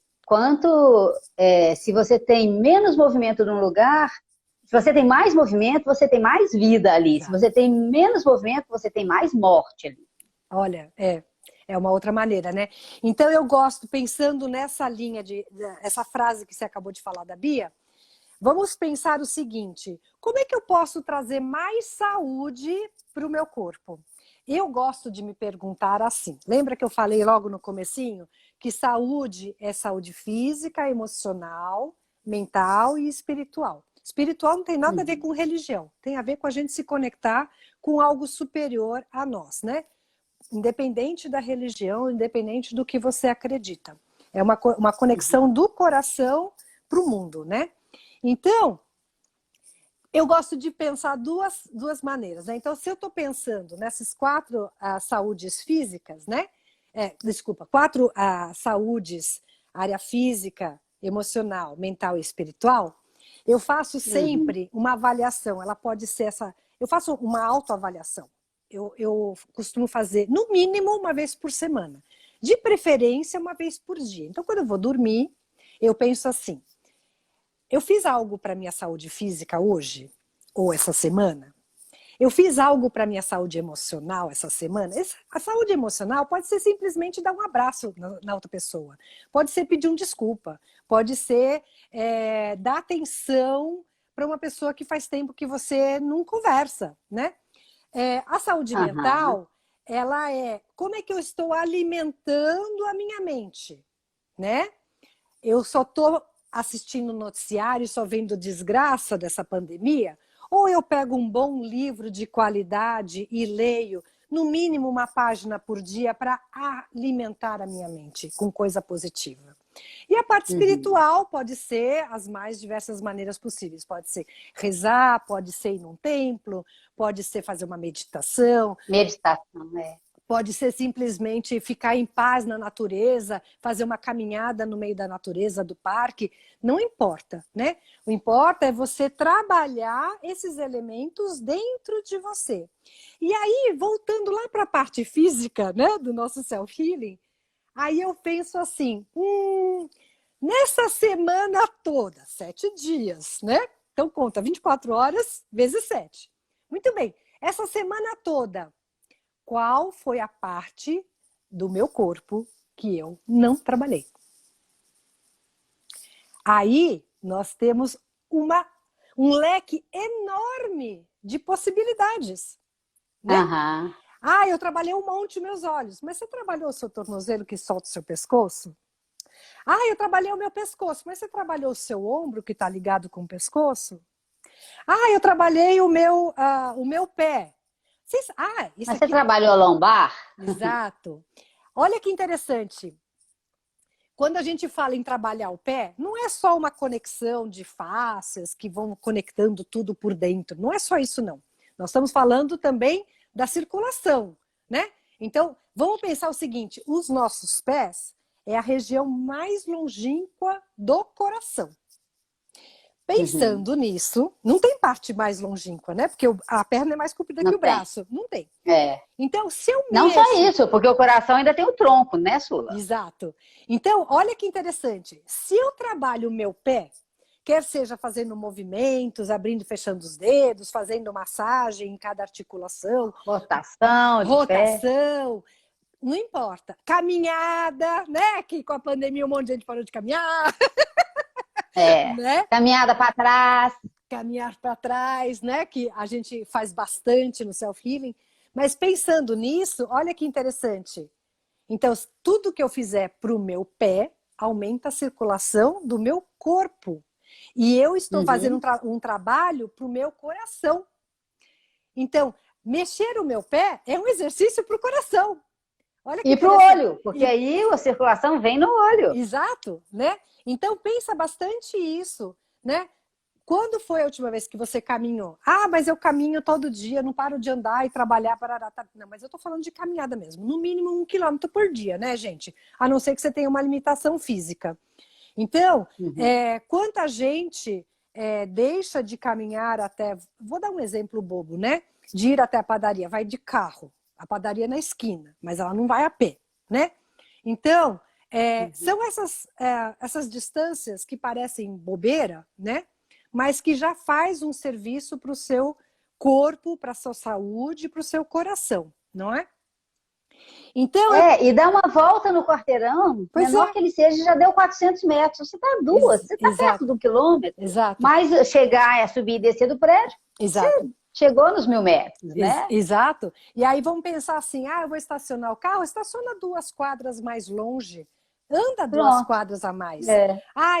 se você tem menos movimento num lugar, se você tem mais movimento, você tem mais vida ali. Se você tem menos movimento, você tem mais morte ali. Olha, é uma outra maneira, né? Então eu gosto, pensando nessa linha, essa frase que você acabou de falar da Bia, vamos pensar o seguinte: como é que eu posso trazer mais saúde para o meu corpo? Eu gosto de me perguntar assim. Lembra que eu falei logo no comecinho que saúde é saúde física, emocional, mental e espiritual. Espiritual não tem nada a ver com religião, tem a ver com a gente se conectar com algo superior a nós, né? Independente da religião, independente do que você acredita. É uma conexão do coração para o mundo, né? Então, eu gosto de pensar duas maneiras, né? Então, se eu estou pensando nessas 4 saúdes físicas, né? 4 saúdes, área física, emocional, mental e espiritual, eu faço sempre uma avaliação. Ela pode ser eu faço uma autoavaliação. Eu costumo fazer, no mínimo, uma vez por semana. De preferência, uma vez por dia. Então, quando eu vou dormir, eu penso assim: eu fiz algo para a minha saúde física hoje? Ou essa semana? Eu fiz algo para a minha saúde emocional essa semana? A saúde emocional pode ser simplesmente dar um abraço na outra pessoa. Pode ser pedir desculpa. Pode ser dar atenção para uma pessoa que faz tempo que você não conversa, né? A saúde mental, ela como é que eu estou alimentando a minha mente, né? Eu só estou assistindo noticiário, só vendo desgraça dessa pandemia, ou eu pego um bom livro de qualidade e leio, no mínimo, uma página por dia para alimentar a minha mente com coisa positiva. E a parte espiritual pode ser as mais diversas maneiras possíveis. Pode ser rezar, pode ser ir num templo, pode ser fazer uma meditação. Meditação, Pode ser simplesmente ficar em paz na natureza, fazer uma caminhada no meio da natureza, do parque. Não importa, né? O importa é você trabalhar esses elementos dentro de você. E aí, voltando lá para a parte física, né, do nosso self-healing, aí eu penso assim, nessa semana toda, 7 dias, né? Então conta 24 horas vezes 7. Muito bem. Essa semana toda, qual foi a parte do meu corpo que eu não trabalhei? Aí nós temos um leque enorme de possibilidades, né? Aham. Ah, eu trabalhei um monte meus olhos. Mas você trabalhou o seu tornozelo que solta o seu pescoço? Ah, eu trabalhei o meu pescoço. Mas você trabalhou o seu ombro que está ligado com o pescoço? Ah, eu trabalhei o meu pé. Isso Mas você aqui... trabalhou lombar? Exato. Olha que interessante. Quando a gente fala em trabalhar o pé, não é só uma conexão de fáscias que vão conectando tudo por dentro. Não é só isso, não. Nós estamos falando também da circulação, né? Então, vamos pensar o seguinte, os nossos pés é a região mais longínqua do coração. Pensando nisso, não tem parte mais longínqua, né? Porque a perna é mais comprida que o braço. Não tem. É. Então, se eu Não mexo... só isso, porque o coração ainda tem o tronco, né, Sula? Exato. Então, olha que interessante. Se eu trabalho o meu pé, quer seja fazendo movimentos, abrindo e fechando os dedos, fazendo massagem em cada articulação, Rotação de pé. não importa. Caminhada, né? Que com a pandemia um monte de gente parou de caminhar. É. Né? Caminhada para trás. Caminhar para trás, né? Que a gente faz bastante no self-healing. Mas pensando nisso, olha que interessante. Então, tudo que eu fizer para o meu pé aumenta a circulação do meu corpo. E eu estou fazendo um trabalho para o meu coração. Então, mexer o meu pé é um exercício para o coração. Olha que e para o olho, porque aí a circulação vem no olho. Exato, né? Então, pensa bastante isso, né? Quando foi a última vez que você caminhou? Ah, mas eu caminho todo dia, não paro de andar e trabalhar. Parará. Não, mas eu tô falando de caminhada mesmo. No mínimo 1 quilômetro por dia, né, gente? A não ser que você tenha uma limitação física. Então, quanta gente deixa de caminhar até... Vou dar um exemplo bobo, né? De ir até a padaria. Vai de carro. A padaria é na esquina, mas ela não vai a pé, né? Então, são essas distâncias que parecem bobeira, né? Mas que já faz um serviço para o seu corpo, para a sua saúde, para o seu coração, não é? Então, e dá uma volta no quarteirão, menor que ele seja, já deu 400 metros. Você está você está perto do quilômetro. Exato. Mas chegar, subir e descer do prédio, exato. Você chegou nos 1000 metros, né? Exato. E aí vamos pensar assim, eu vou estacionar o carro, estaciona 2 quadras mais longe. Anda 2 quadras a mais.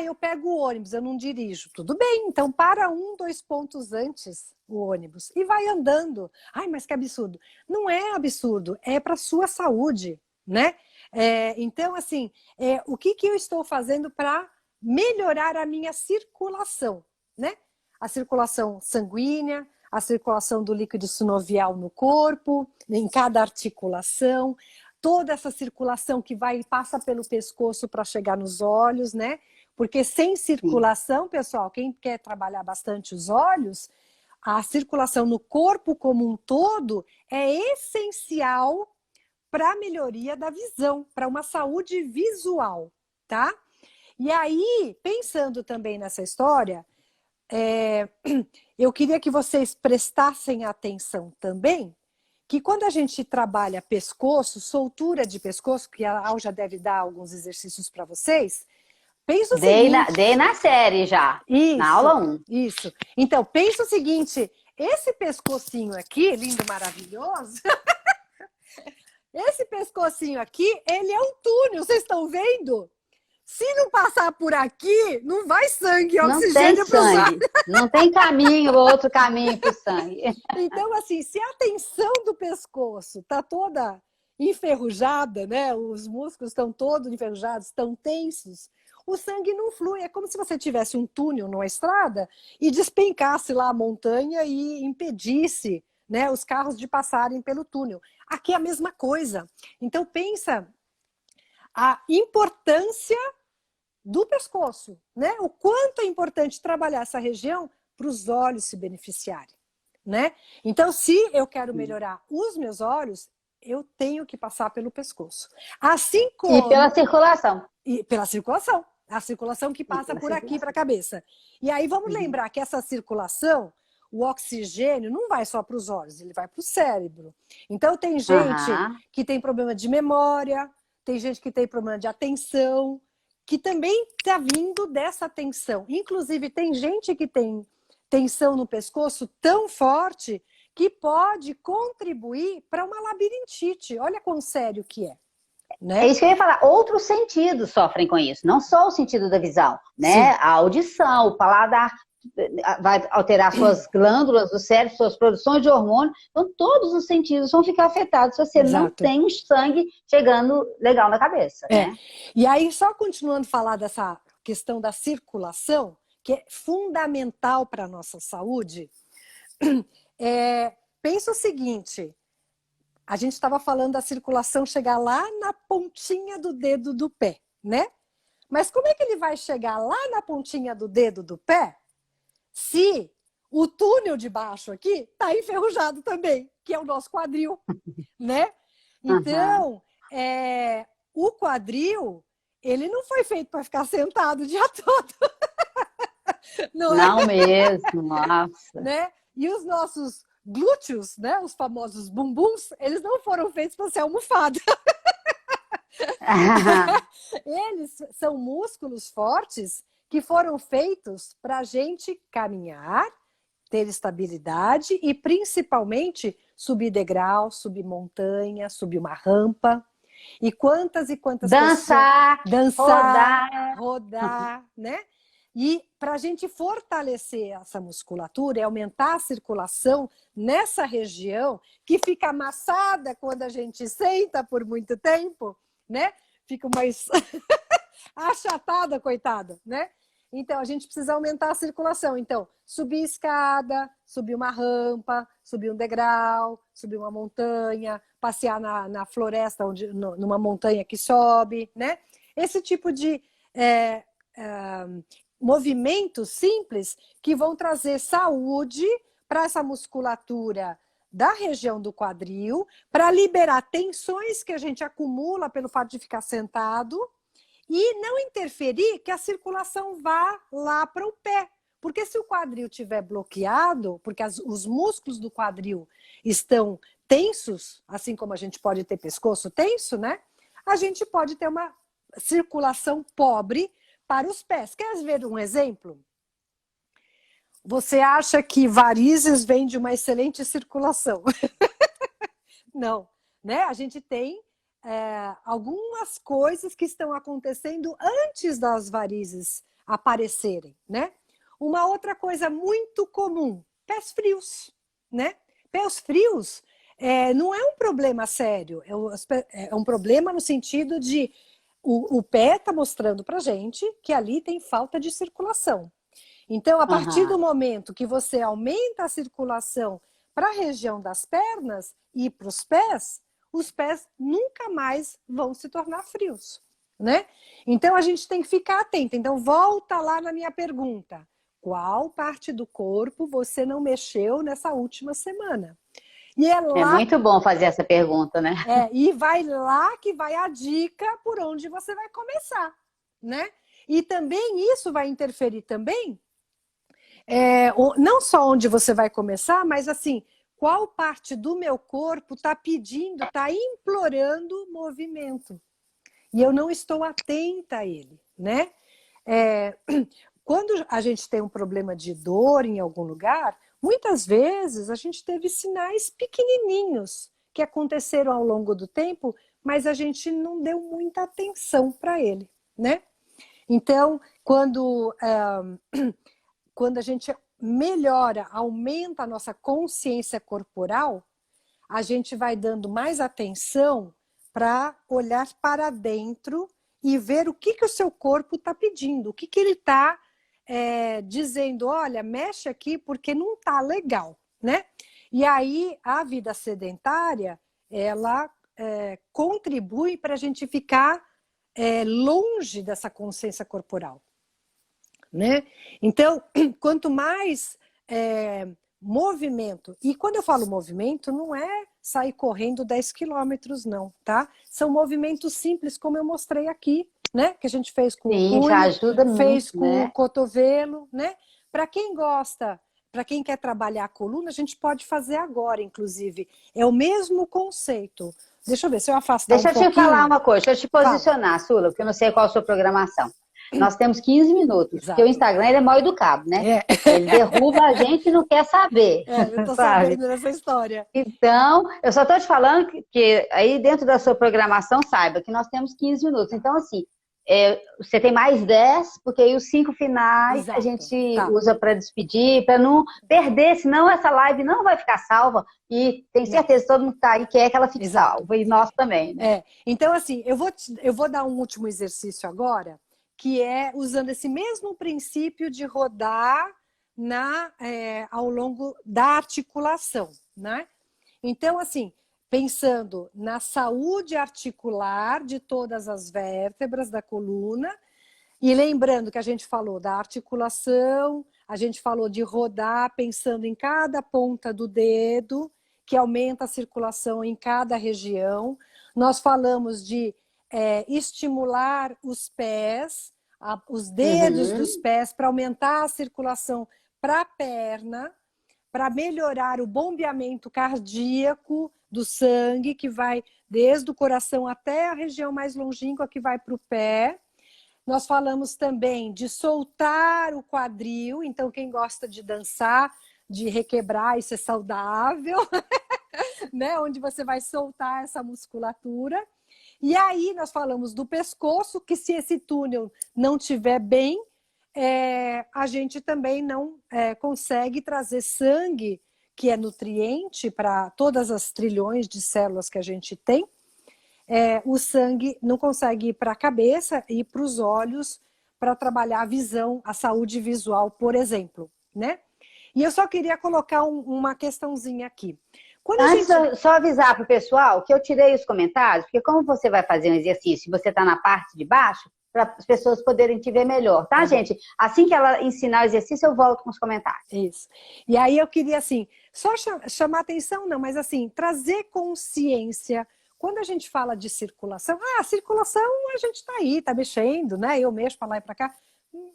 Eu pego o ônibus, eu não dirijo. Tudo bem, então para 1, 2 pontos antes o ônibus e vai andando. Mas que absurdo. Não é absurdo, é para sua saúde, né? Então, assim, o que eu estou fazendo para melhorar a minha circulação, né? A circulação sanguínea, a circulação do líquido sinovial no corpo, em cada articulação, toda essa circulação que vai e passa pelo pescoço para chegar nos olhos, né? Porque sem circulação, pessoal, quem quer trabalhar bastante os olhos, a circulação no corpo como um todo é essencial para a melhoria da visão, para uma saúde visual, tá? E aí, pensando também nessa história, eu queria que vocês prestassem atenção também que quando a gente trabalha pescoço, soltura de pescoço, que a Al já deve dar alguns exercícios para vocês, pensa o seguinte... Dei na série já, na aula 1. Isso. Então, pensa o seguinte, esse pescocinho aqui, lindo, maravilhoso, esse pescocinho aqui, ele é um túnel, vocês estão vendo? Se não passar por aqui, não vai sangue, oxigênio para os olhos. Não tem caminho, outro caminho para o sangue. Então, assim, se a tensão do pescoço está toda enferrujada, né? Os músculos estão todos enferrujados, estão tensos, o sangue não flui. É como se você tivesse um túnel numa estrada e despencasse lá a montanha e impedisse, né, os carros de passarem pelo túnel. Aqui é a mesma coisa. Então, pensa a importância do pescoço, né? O quanto é importante trabalhar essa região para os olhos se beneficiarem, né? Então, se eu quero melhorar os meus olhos, eu tenho que passar pelo pescoço. Assim como... E pela circulação. E pela circulação. A circulação que passa por aqui para a cabeça. E aí vamos lembrar que essa circulação, o oxigênio não vai só para os olhos, ele vai para o cérebro. Então tem gente que tem problema de memória, tem gente que tem problema de atenção, que também está vindo dessa tensão. Inclusive tem gente que tem tensão no pescoço tão forte que pode contribuir para uma labirintite. Olha quão sério que é. Né? É isso que eu ia falar. Outros sentidos sofrem com isso, não só o sentido da visão, né? Sim. A audição, o paladar vai alterar suas glândulas do cérebro, suas produções de hormônio. Então, todos os sentidos vão ficar afetados se você não tem um sangue chegando legal na cabeça. Né? E aí, só continuando a falar dessa questão da circulação, que é fundamental para a nossa saúde, pensa o seguinte, a gente estava falando da circulação chegar lá na pontinha do dedo do pé, né? Mas como é que ele vai chegar lá na pontinha do dedo do pé se o túnel de baixo aqui está enferrujado também, que é o nosso quadril, né? Então, o quadril, ele não foi feito para ficar sentado o dia todo. Não mesmo, nossa. Né? E os nossos glúteos, né, os famosos bumbuns, eles não foram feitos para ser almofada. Eles são músculos fortes que foram feitos para a gente caminhar, ter estabilidade e principalmente subir degrau, subir montanha, subir uma rampa. E quantas dançar, dançar, rodar, né? E para a gente fortalecer essa musculatura e aumentar a circulação nessa região que fica amassada quando a gente senta por muito tempo, né? Fica mais achatada, coitada, né? Então, a gente precisa aumentar a circulação. Então, subir escada, subir uma rampa, subir um degrau, subir uma montanha, passear na floresta, numa montanha que sobe, né? Esse tipo de movimentos simples que vão trazer saúde para essa musculatura da região do quadril, para liberar tensões que a gente acumula pelo fato de ficar sentado e não interferir que a circulação vá lá para o pé. Porque se o quadril estiver bloqueado, porque os músculos do quadril estão tensos, assim como a gente pode ter pescoço tenso, né? A gente pode ter uma circulação pobre para os pés. Quer ver um exemplo? Você acha que varizes vem de uma excelente circulação? Não, né? A gente tem algumas coisas que estão acontecendo antes das varizes aparecerem, né? Uma outra coisa muito comum, pés frios, né? Pés frios não é um problema sério, é um problema no sentido de o pé está mostrando para gente que ali tem falta de circulação. Então, a partir do momento que você aumenta a circulação para a região das pernas e para os pés nunca mais vão se tornar frios, né? Então, a gente tem que ficar atento. Então, volta lá na minha pergunta. Qual parte do corpo você não mexeu nessa última semana? E é muito bom fazer essa pergunta, né? E vai lá que vai a dica por onde você vai começar, né? E também isso vai interferir também, não só onde você vai começar, mas assim, qual parte do meu corpo está pedindo, está implorando movimento. E eu não estou atenta a ele, né? Quando a gente tem um problema de dor em algum lugar, muitas vezes a gente teve sinais pequenininhos que aconteceram ao longo do tempo, mas a gente não deu muita atenção para ele, né? Então, quando a gente melhora, aumenta a nossa consciência corporal, a gente vai dando mais atenção para olhar para dentro e ver o que o seu corpo está pedindo, o que ele está dizendo, olha, mexe aqui porque não está legal, né? E aí a vida sedentária, ela contribui para a gente ficar longe dessa consciência corporal, né? Então, quanto mais movimento, e quando eu falo movimento, não é sair correndo 10 quilômetros, não, tá? São movimentos simples, como eu mostrei aqui, né? Que a gente fez com o Sim, punho, já ajuda fez muito, com o né? cotovelo, né? Para quem gosta, para quem quer trabalhar a coluna, a gente pode fazer agora, inclusive. É o mesmo conceito. Deixa eu ver, se eu afastar um Deixa eu te falar pouquinho, uma coisa, deixa eu te fala. posicionar, Sula, porque eu não sei qual a sua programação. Nós temos 15 minutos, porque o Exato. Instagram ele é mal educado, né? É, Ele derruba a gente e não quer saber, eu tô sabe? sabendo dessa história. Então, eu só estou te falando que aí dentro da sua programação, saiba que nós temos 15 minutos. Então, assim, você tem mais 10, porque aí os 5 finais a Exato. gente Tá. usa para despedir, para não perder, senão essa live não vai ficar salva. E tenho Não. certeza que todo mundo que está aí quer que ela fique Exato. salva, e nós também, né? Então, assim, eu vou dar um último exercício agora, que é usando esse mesmo princípio de rodar ao longo da articulação, né? Então, assim, pensando na saúde articular de todas as vértebras da coluna, e lembrando que a gente falou da articulação, a gente falou de rodar pensando em cada ponta do dedo, que aumenta a circulação em cada região. Nós falamos de estimular os pés, os dedos dos Uhum. pés, para aumentar a circulação para a perna, para melhorar o bombeamento cardíaco do sangue, que vai desde o coração até a região mais longínqua, que vai para o pé. Nós falamos também de soltar o quadril, então quem gosta de dançar, de requebrar, isso é saudável, né? Onde você vai soltar essa musculatura. E aí nós falamos do pescoço, que se esse túnel não tiver bem, a gente também não consegue trazer sangue, que é nutriente para todas as trilhões de células que a gente tem. O sangue não consegue ir para a cabeça e para os olhos para trabalhar a visão, a saúde visual, por exemplo, né? E eu só queria colocar uma questãozinha aqui. Quando a Antes, gente... só avisar para o pessoal que eu tirei os comentários, porque como você vai fazer um exercício, você está na parte de baixo, para as pessoas poderem te ver melhor, tá, gente? Assim que ela ensinar o exercício, eu volto com os comentários. Isso. E aí eu queria, assim, só chamar atenção, não, mas assim, trazer consciência. Quando a gente fala de circulação, a circulação a gente está aí, está mexendo, né? Eu mexo para lá e para cá.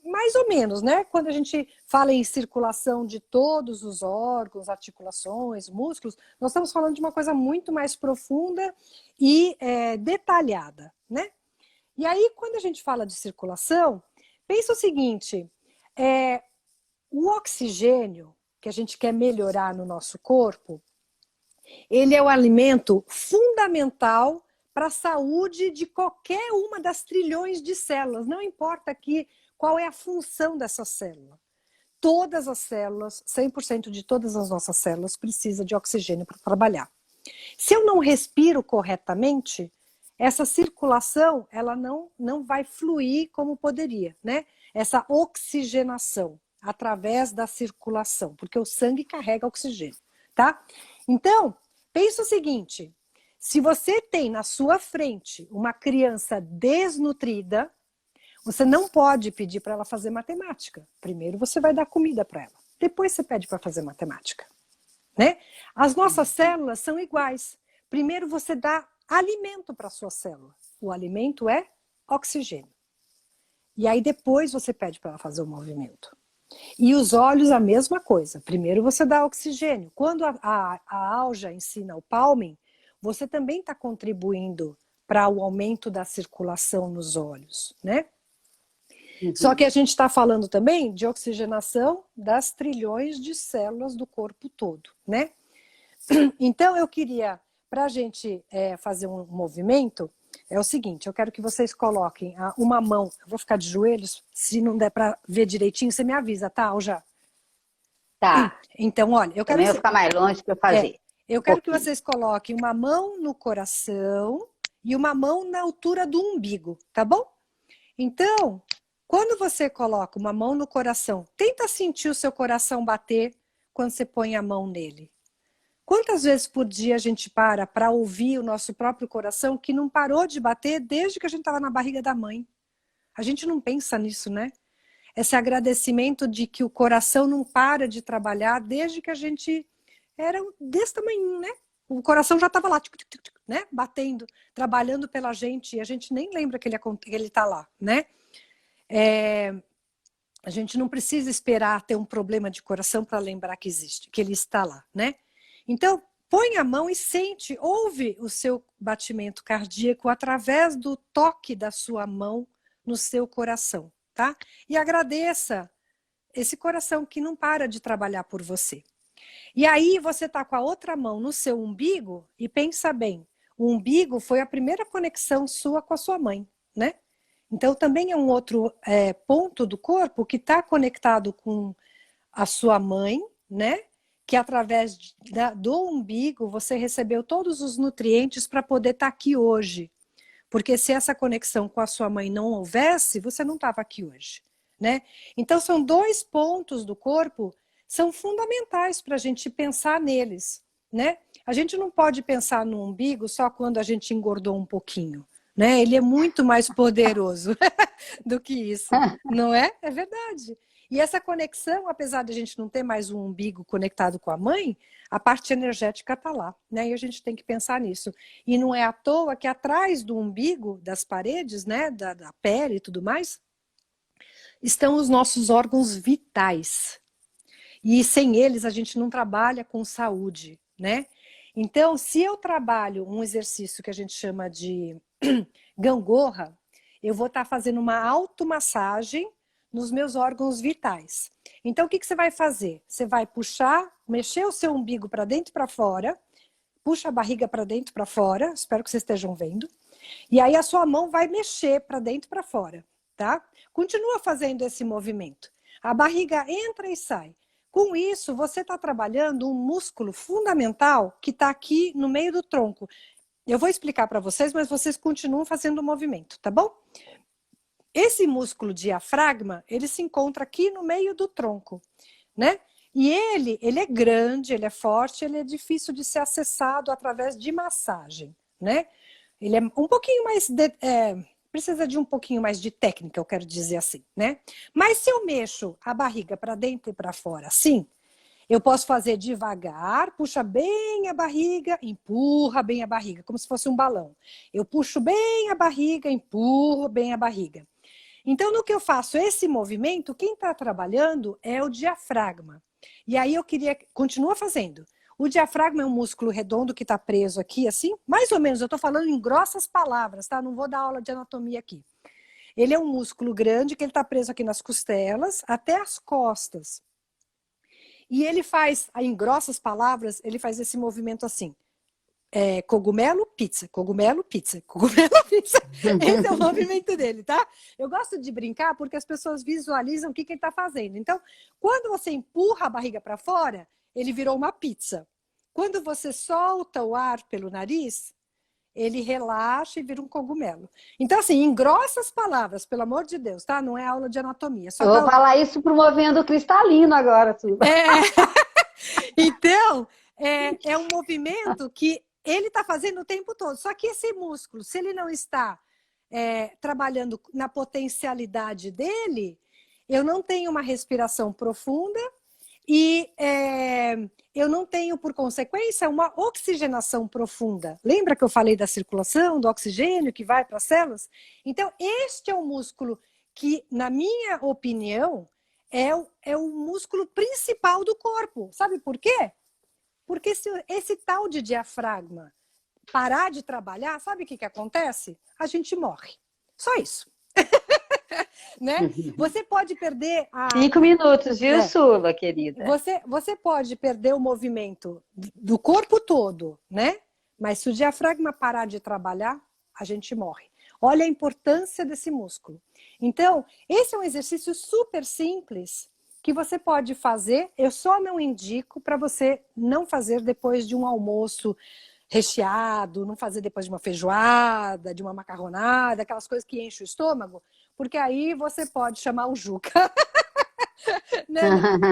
Mais ou menos, né? Quando a gente fala em circulação de todos os órgãos, articulações, músculos, nós estamos falando de uma coisa muito mais profunda e detalhada, né? E aí, quando a gente fala de circulação, pensa o seguinte, o oxigênio que a gente quer melhorar no nosso corpo, ele é o alimento fundamental para a saúde de qualquer uma das trilhões de células. Não importa aqui qual é a função dessa célula. Todas as células, 100% de todas as nossas células precisam de oxigênio para trabalhar. Se eu não respiro corretamente, essa circulação ela não vai fluir como poderia, né? Essa oxigenação através da circulação, porque o sangue carrega oxigênio, tá? Então, pensa o seguinte, se você tem na sua frente uma criança desnutrida, você não pode pedir para ela fazer matemática. Primeiro você vai dar comida para ela, depois você pede para fazer matemática, né? As nossas células são iguais. Primeiro você dá alimento para a sua célula. O alimento é oxigênio. E aí depois você pede para ela fazer o movimento. E os olhos a mesma coisa. Primeiro você dá oxigênio. Quando a Alja ensina o palming, você também está contribuindo para o aumento da circulação nos olhos, né? Uhum. Só que a gente está falando também de oxigenação das trilhões de células do corpo todo, né? Então eu queria, para a gente fazer um movimento, é o seguinte, eu quero que vocês coloquem uma mão, eu vou ficar de joelhos, se não der para ver direitinho, você me avisa, tá, Alja? Tá. Então, olha, eu quero... Também vou ficar mais longe para eu fazer. Eu quero que vocês coloquem uma mão no coração e uma mão na altura do umbigo, tá bom? Então, quando você coloca uma mão no coração, tenta sentir o seu coração bater quando você põe a mão nele. Quantas vezes por dia a gente para ouvir o nosso próprio coração que não parou de bater desde que a gente estava na barriga da mãe? A gente não pensa nisso, né? Esse agradecimento de que o coração não para de trabalhar desde que a gente era desse tamanho, né? O coração já estava lá, né? né? Batendo, trabalhando pela gente, e a gente nem lembra que ele está lá, né? A gente não precisa esperar ter um problema de coração para lembrar que existe, que ele está lá, né? Então, põe a mão e sente, ouve o seu batimento cardíaco através do toque da sua mão no seu coração, tá? E agradeça esse coração que não para de trabalhar por você. E aí você tá com a outra mão no seu umbigo e pensa bem, o umbigo foi a primeira conexão sua com a sua mãe, né? Então também é um outro ponto do corpo que está conectado com a sua mãe, né? Que através do umbigo você recebeu todos os nutrientes para poder estar aqui hoje. Porque se essa conexão com a sua mãe não houvesse, você não estava aqui hoje, né? Então são 2 pontos do corpo, são fundamentais para a gente pensar neles, né? A gente não pode pensar no umbigo só quando a gente engordou um pouquinho, né? Ele é muito mais poderoso do que isso, não é? É verdade. E essa conexão, apesar de a gente não ter mais um umbigo conectado com a mãe, a parte energética está lá, né? E a gente tem que pensar nisso. E não é à toa que atrás do umbigo, das paredes, né, da pele e tudo mais, estão os nossos órgãos vitais. E sem eles a gente não trabalha com saúde, né? Então, se eu trabalho um exercício que a gente chama de gangorra, eu vou estar fazendo uma automassagem nos meus órgãos vitais. Então, o que você vai fazer? Você vai puxar, mexer o seu umbigo para dentro e para fora, puxa a barriga para dentro e para fora, espero que vocês estejam vendo, e aí a sua mão vai mexer para dentro e para fora, tá? Continua fazendo esse movimento. A barriga entra e sai. Com isso, você está trabalhando um músculo fundamental que está aqui no meio do tronco. Eu vou explicar para vocês, mas vocês continuam fazendo o movimento, tá bom? Esse músculo diafragma, ele se encontra aqui no meio do tronco, né? E ele é grande, ele é forte, ele é difícil de ser acessado através de massagem, né? Ele é um pouquinho mais... precisa de um pouquinho mais de técnica, eu quero dizer assim, né? Mas se eu mexo a barriga para dentro e para fora assim, eu posso fazer devagar, puxa bem a barriga, empurra bem a barriga, como se fosse um balão. Eu puxo bem a barriga, empurro bem a barriga. Então, no que eu faço esse movimento, quem está trabalhando é o diafragma. E aí eu queria... Continua fazendo. O diafragma é um músculo redondo que está preso aqui, assim, mais ou menos, eu estou falando em grossas palavras, tá? Não vou dar aula de anatomia aqui. Ele é um músculo grande que ele está preso aqui nas costelas, até as costas. E ele faz, em grossas palavras, ele faz esse movimento assim. Cogumelo, pizza, cogumelo, pizza, cogumelo, pizza. Esse é o movimento dele, tá? Eu gosto de brincar porque as pessoas visualizam o que ele está fazendo. Então, quando você empurra a barriga para fora, ele virou uma pizza. Quando você solta o ar pelo nariz, ele relaxa e vira um cogumelo. Então, assim, em grossas palavras, pelo amor de Deus, tá? Não é aula de anatomia. Só eu vou falar isso promovendo o cristalino agora, Silva. Então, é um movimento que ele está fazendo o tempo todo. Só que esse músculo, se ele não está trabalhando na potencialidade dele, eu não tenho uma respiração profunda e eu não tenho, por consequência, uma oxigenação profunda. Lembra que eu falei da circulação, do oxigênio que vai para as células? Então, este é o músculo que, na minha opinião, é o músculo principal do corpo. Sabe por quê? Porque se esse tal de diafragma parar de trabalhar, sabe o que acontece? A gente morre. Só isso. Né? Você pode perder 5 minutos, viu, Sula, querida? Você pode perder o movimento do corpo todo, né? Mas se o diafragma parar de trabalhar, a gente morre. Olha a importância desse músculo. Então, esse é um exercício super simples que você pode fazer. Eu só não indico para você não fazer depois de um almoço recheado, não fazer depois de uma feijoada, de uma macarronada, aquelas coisas que enchem o estômago, porque aí você pode chamar o Juca. Né?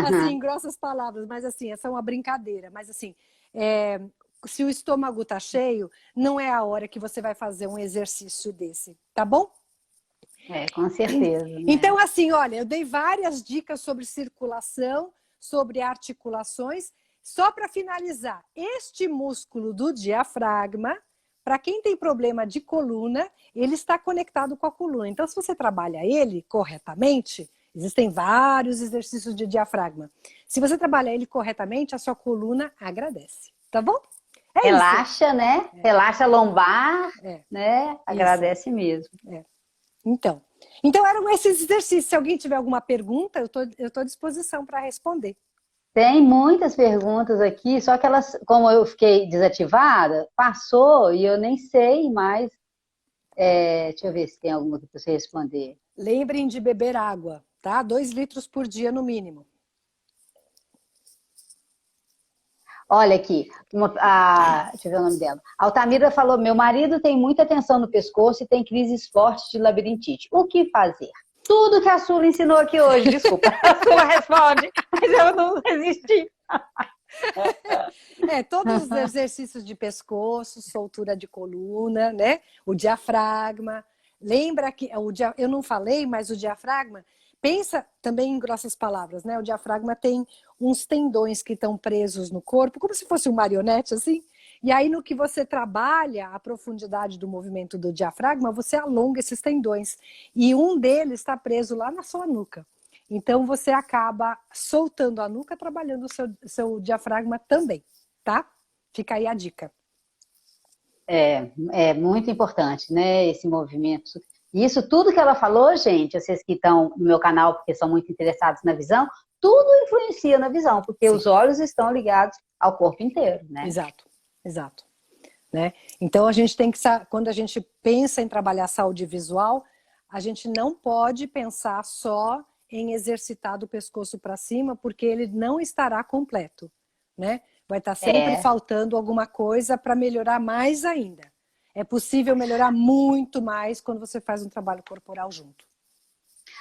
Assim, em grossas palavras, mas assim, essa é uma brincadeira. Mas assim, se o estômago tá cheio, não é a hora que você vai fazer um exercício desse, tá bom? Com certeza. Né? Então, assim, olha, eu dei várias dicas sobre circulação, sobre articulações. Só para finalizar, este músculo do diafragma, Para quem tem problema de coluna, ele está conectado com a coluna. Então, se você trabalha ele corretamente, existem vários exercícios de diafragma. Se você trabalha ele corretamente, a sua coluna agradece. Tá bom? É Relaxa, isso. né? Relaxa a lombar, É. né? Agradece mesmo. Então eram esses exercícios. Se alguém tiver alguma pergunta, eu tô à disposição para responder. Tem muitas perguntas aqui, só que elas, como eu fiquei desativada, passou e eu nem sei mais. Deixa eu ver se tem alguma para você responder. Lembrem de beber água, tá? 2 litros por dia no mínimo. Olha aqui, deixa eu ver o nome dela. A Altamira falou, meu marido tem muita tensão no pescoço e tem crises fortes de labirintite. O que fazer? Tudo que a Sula ensinou aqui hoje, desculpa. A Sula responde, mas eu não resisti. Todos os exercícios de pescoço, soltura de coluna, né? O diafragma. Lembra que eu não falei, mas o diafragma, pensa também em grossas palavras, né? O diafragma tem uns tendões que estão presos no corpo, como se fosse um marionete, assim. E aí, no que você trabalha a profundidade do movimento do diafragma, você alonga esses tendões. E um deles está preso lá na sua nuca. Então, você acaba soltando a nuca, trabalhando o seu diafragma também, tá? Fica aí a dica. É muito importante, né, esse movimento. Isso tudo que ela falou, gente, vocês que estão no meu canal porque são muito interessados na visão, tudo influencia na visão, porque Sim. Os olhos estão ligados ao corpo inteiro, né? Exato. Né? Então, a gente tem que, quando a gente pensa em trabalhar saúde visual, a gente não pode pensar só em exercitar do pescoço para cima, porque ele não estará completo, né? Vai estar sempre faltando alguma coisa para melhorar mais ainda. É possível melhorar muito mais quando você faz um trabalho corporal junto.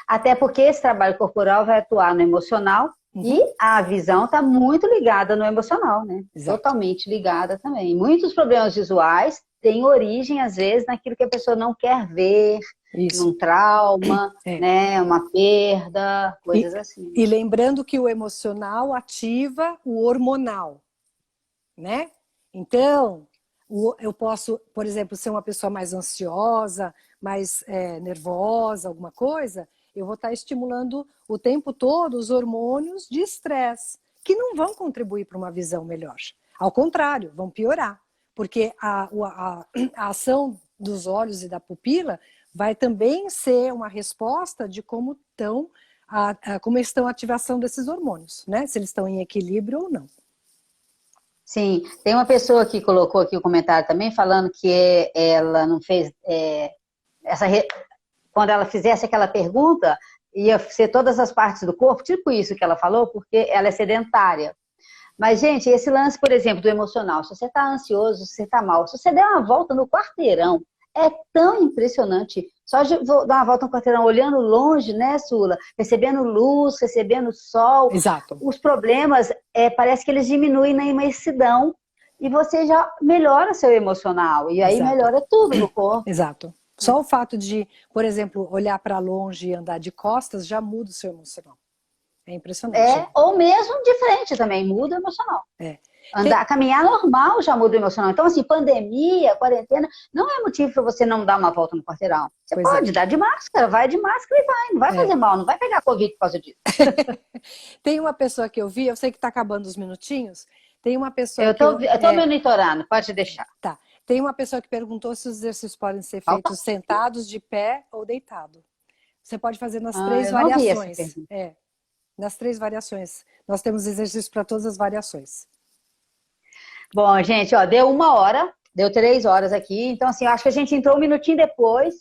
Até porque esse trabalho corporal vai atuar no emocional e a visão está muito ligada no emocional, né? Exato. Totalmente ligada também. Muitos problemas visuais têm origem, às vezes, naquilo que a pessoa não quer ver, num trauma, né? Uma perda, coisas assim. E lembrando que o emocional ativa o hormonal, né? Então, eu posso, por exemplo, ser uma pessoa mais ansiosa, mais nervosa, alguma coisa, eu vou estar estimulando o tempo todo os hormônios de estresse, que não vão contribuir para uma visão melhor. Ao contrário, vão piorar, porque a ação dos olhos e da pupila vai também ser uma resposta de como estão a ativação desses hormônios, né? Se eles estão em equilíbrio ou não. Sim, tem uma pessoa que colocou aqui o comentário também, falando que ela não fez quando ela fizesse aquela pergunta, ia ser todas as partes do corpo, tipo isso que ela falou, porque ela é sedentária. Mas, gente, esse lance, por exemplo, do emocional, se você está ansioso, se você está mal, se você der uma volta no quarteirão, é tão impressionante. Só de dar uma volta no quarteirão, olhando longe, né, Sula? Recebendo luz, recebendo sol. Exato. Os problemas, parece que eles diminuem na imensidão e você já melhora seu emocional. E aí Exato. Melhora tudo no corpo. Exato. Só o fato de, por exemplo, olhar para longe e andar de costas já muda o seu emocional. É impressionante. Ou mesmo de frente também, muda o emocional. Caminhar normal já muda o emocional. Então, assim, pandemia, quarentena, não é motivo para você não dar uma volta no quarteirão. Você pode dar de máscara, vai de máscara e vai. Não vai fazer mal, não vai pegar Covid por causa disso. Tem uma pessoa que eu vi, eu sei que está acabando os minutinhos, tem uma pessoa eu tô monitorando, pode deixar. Tá. Tem uma pessoa que perguntou se os exercícios podem ser feitos sentados, de pé ou deitado. Você pode fazer nas 3 variações. Nas 3 variações. Nós temos exercícios para todas as variações. Bom, gente, deu 1 hora, deu 3 horas aqui. Então, assim, eu acho que a gente entrou um minutinho depois.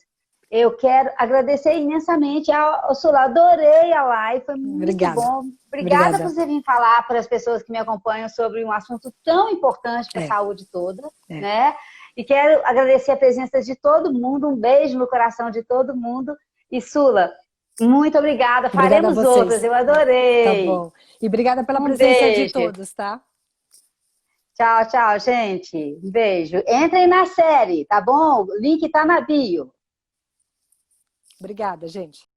Eu quero agradecer imensamente ao Sula. Adorei a live, foi muito bom. Obrigada por você vir falar para as pessoas que me acompanham sobre um assunto tão importante para a saúde toda, né? E quero agradecer a presença de todo mundo, um beijo no coração de todo mundo. E Sula, muito obrigada. Faremos outras, eu adorei. Tá bom. E obrigada pela presença de todos, tá? Tchau, gente. Um beijo. Entrem na série, tá bom? O link tá na bio. Obrigada, gente.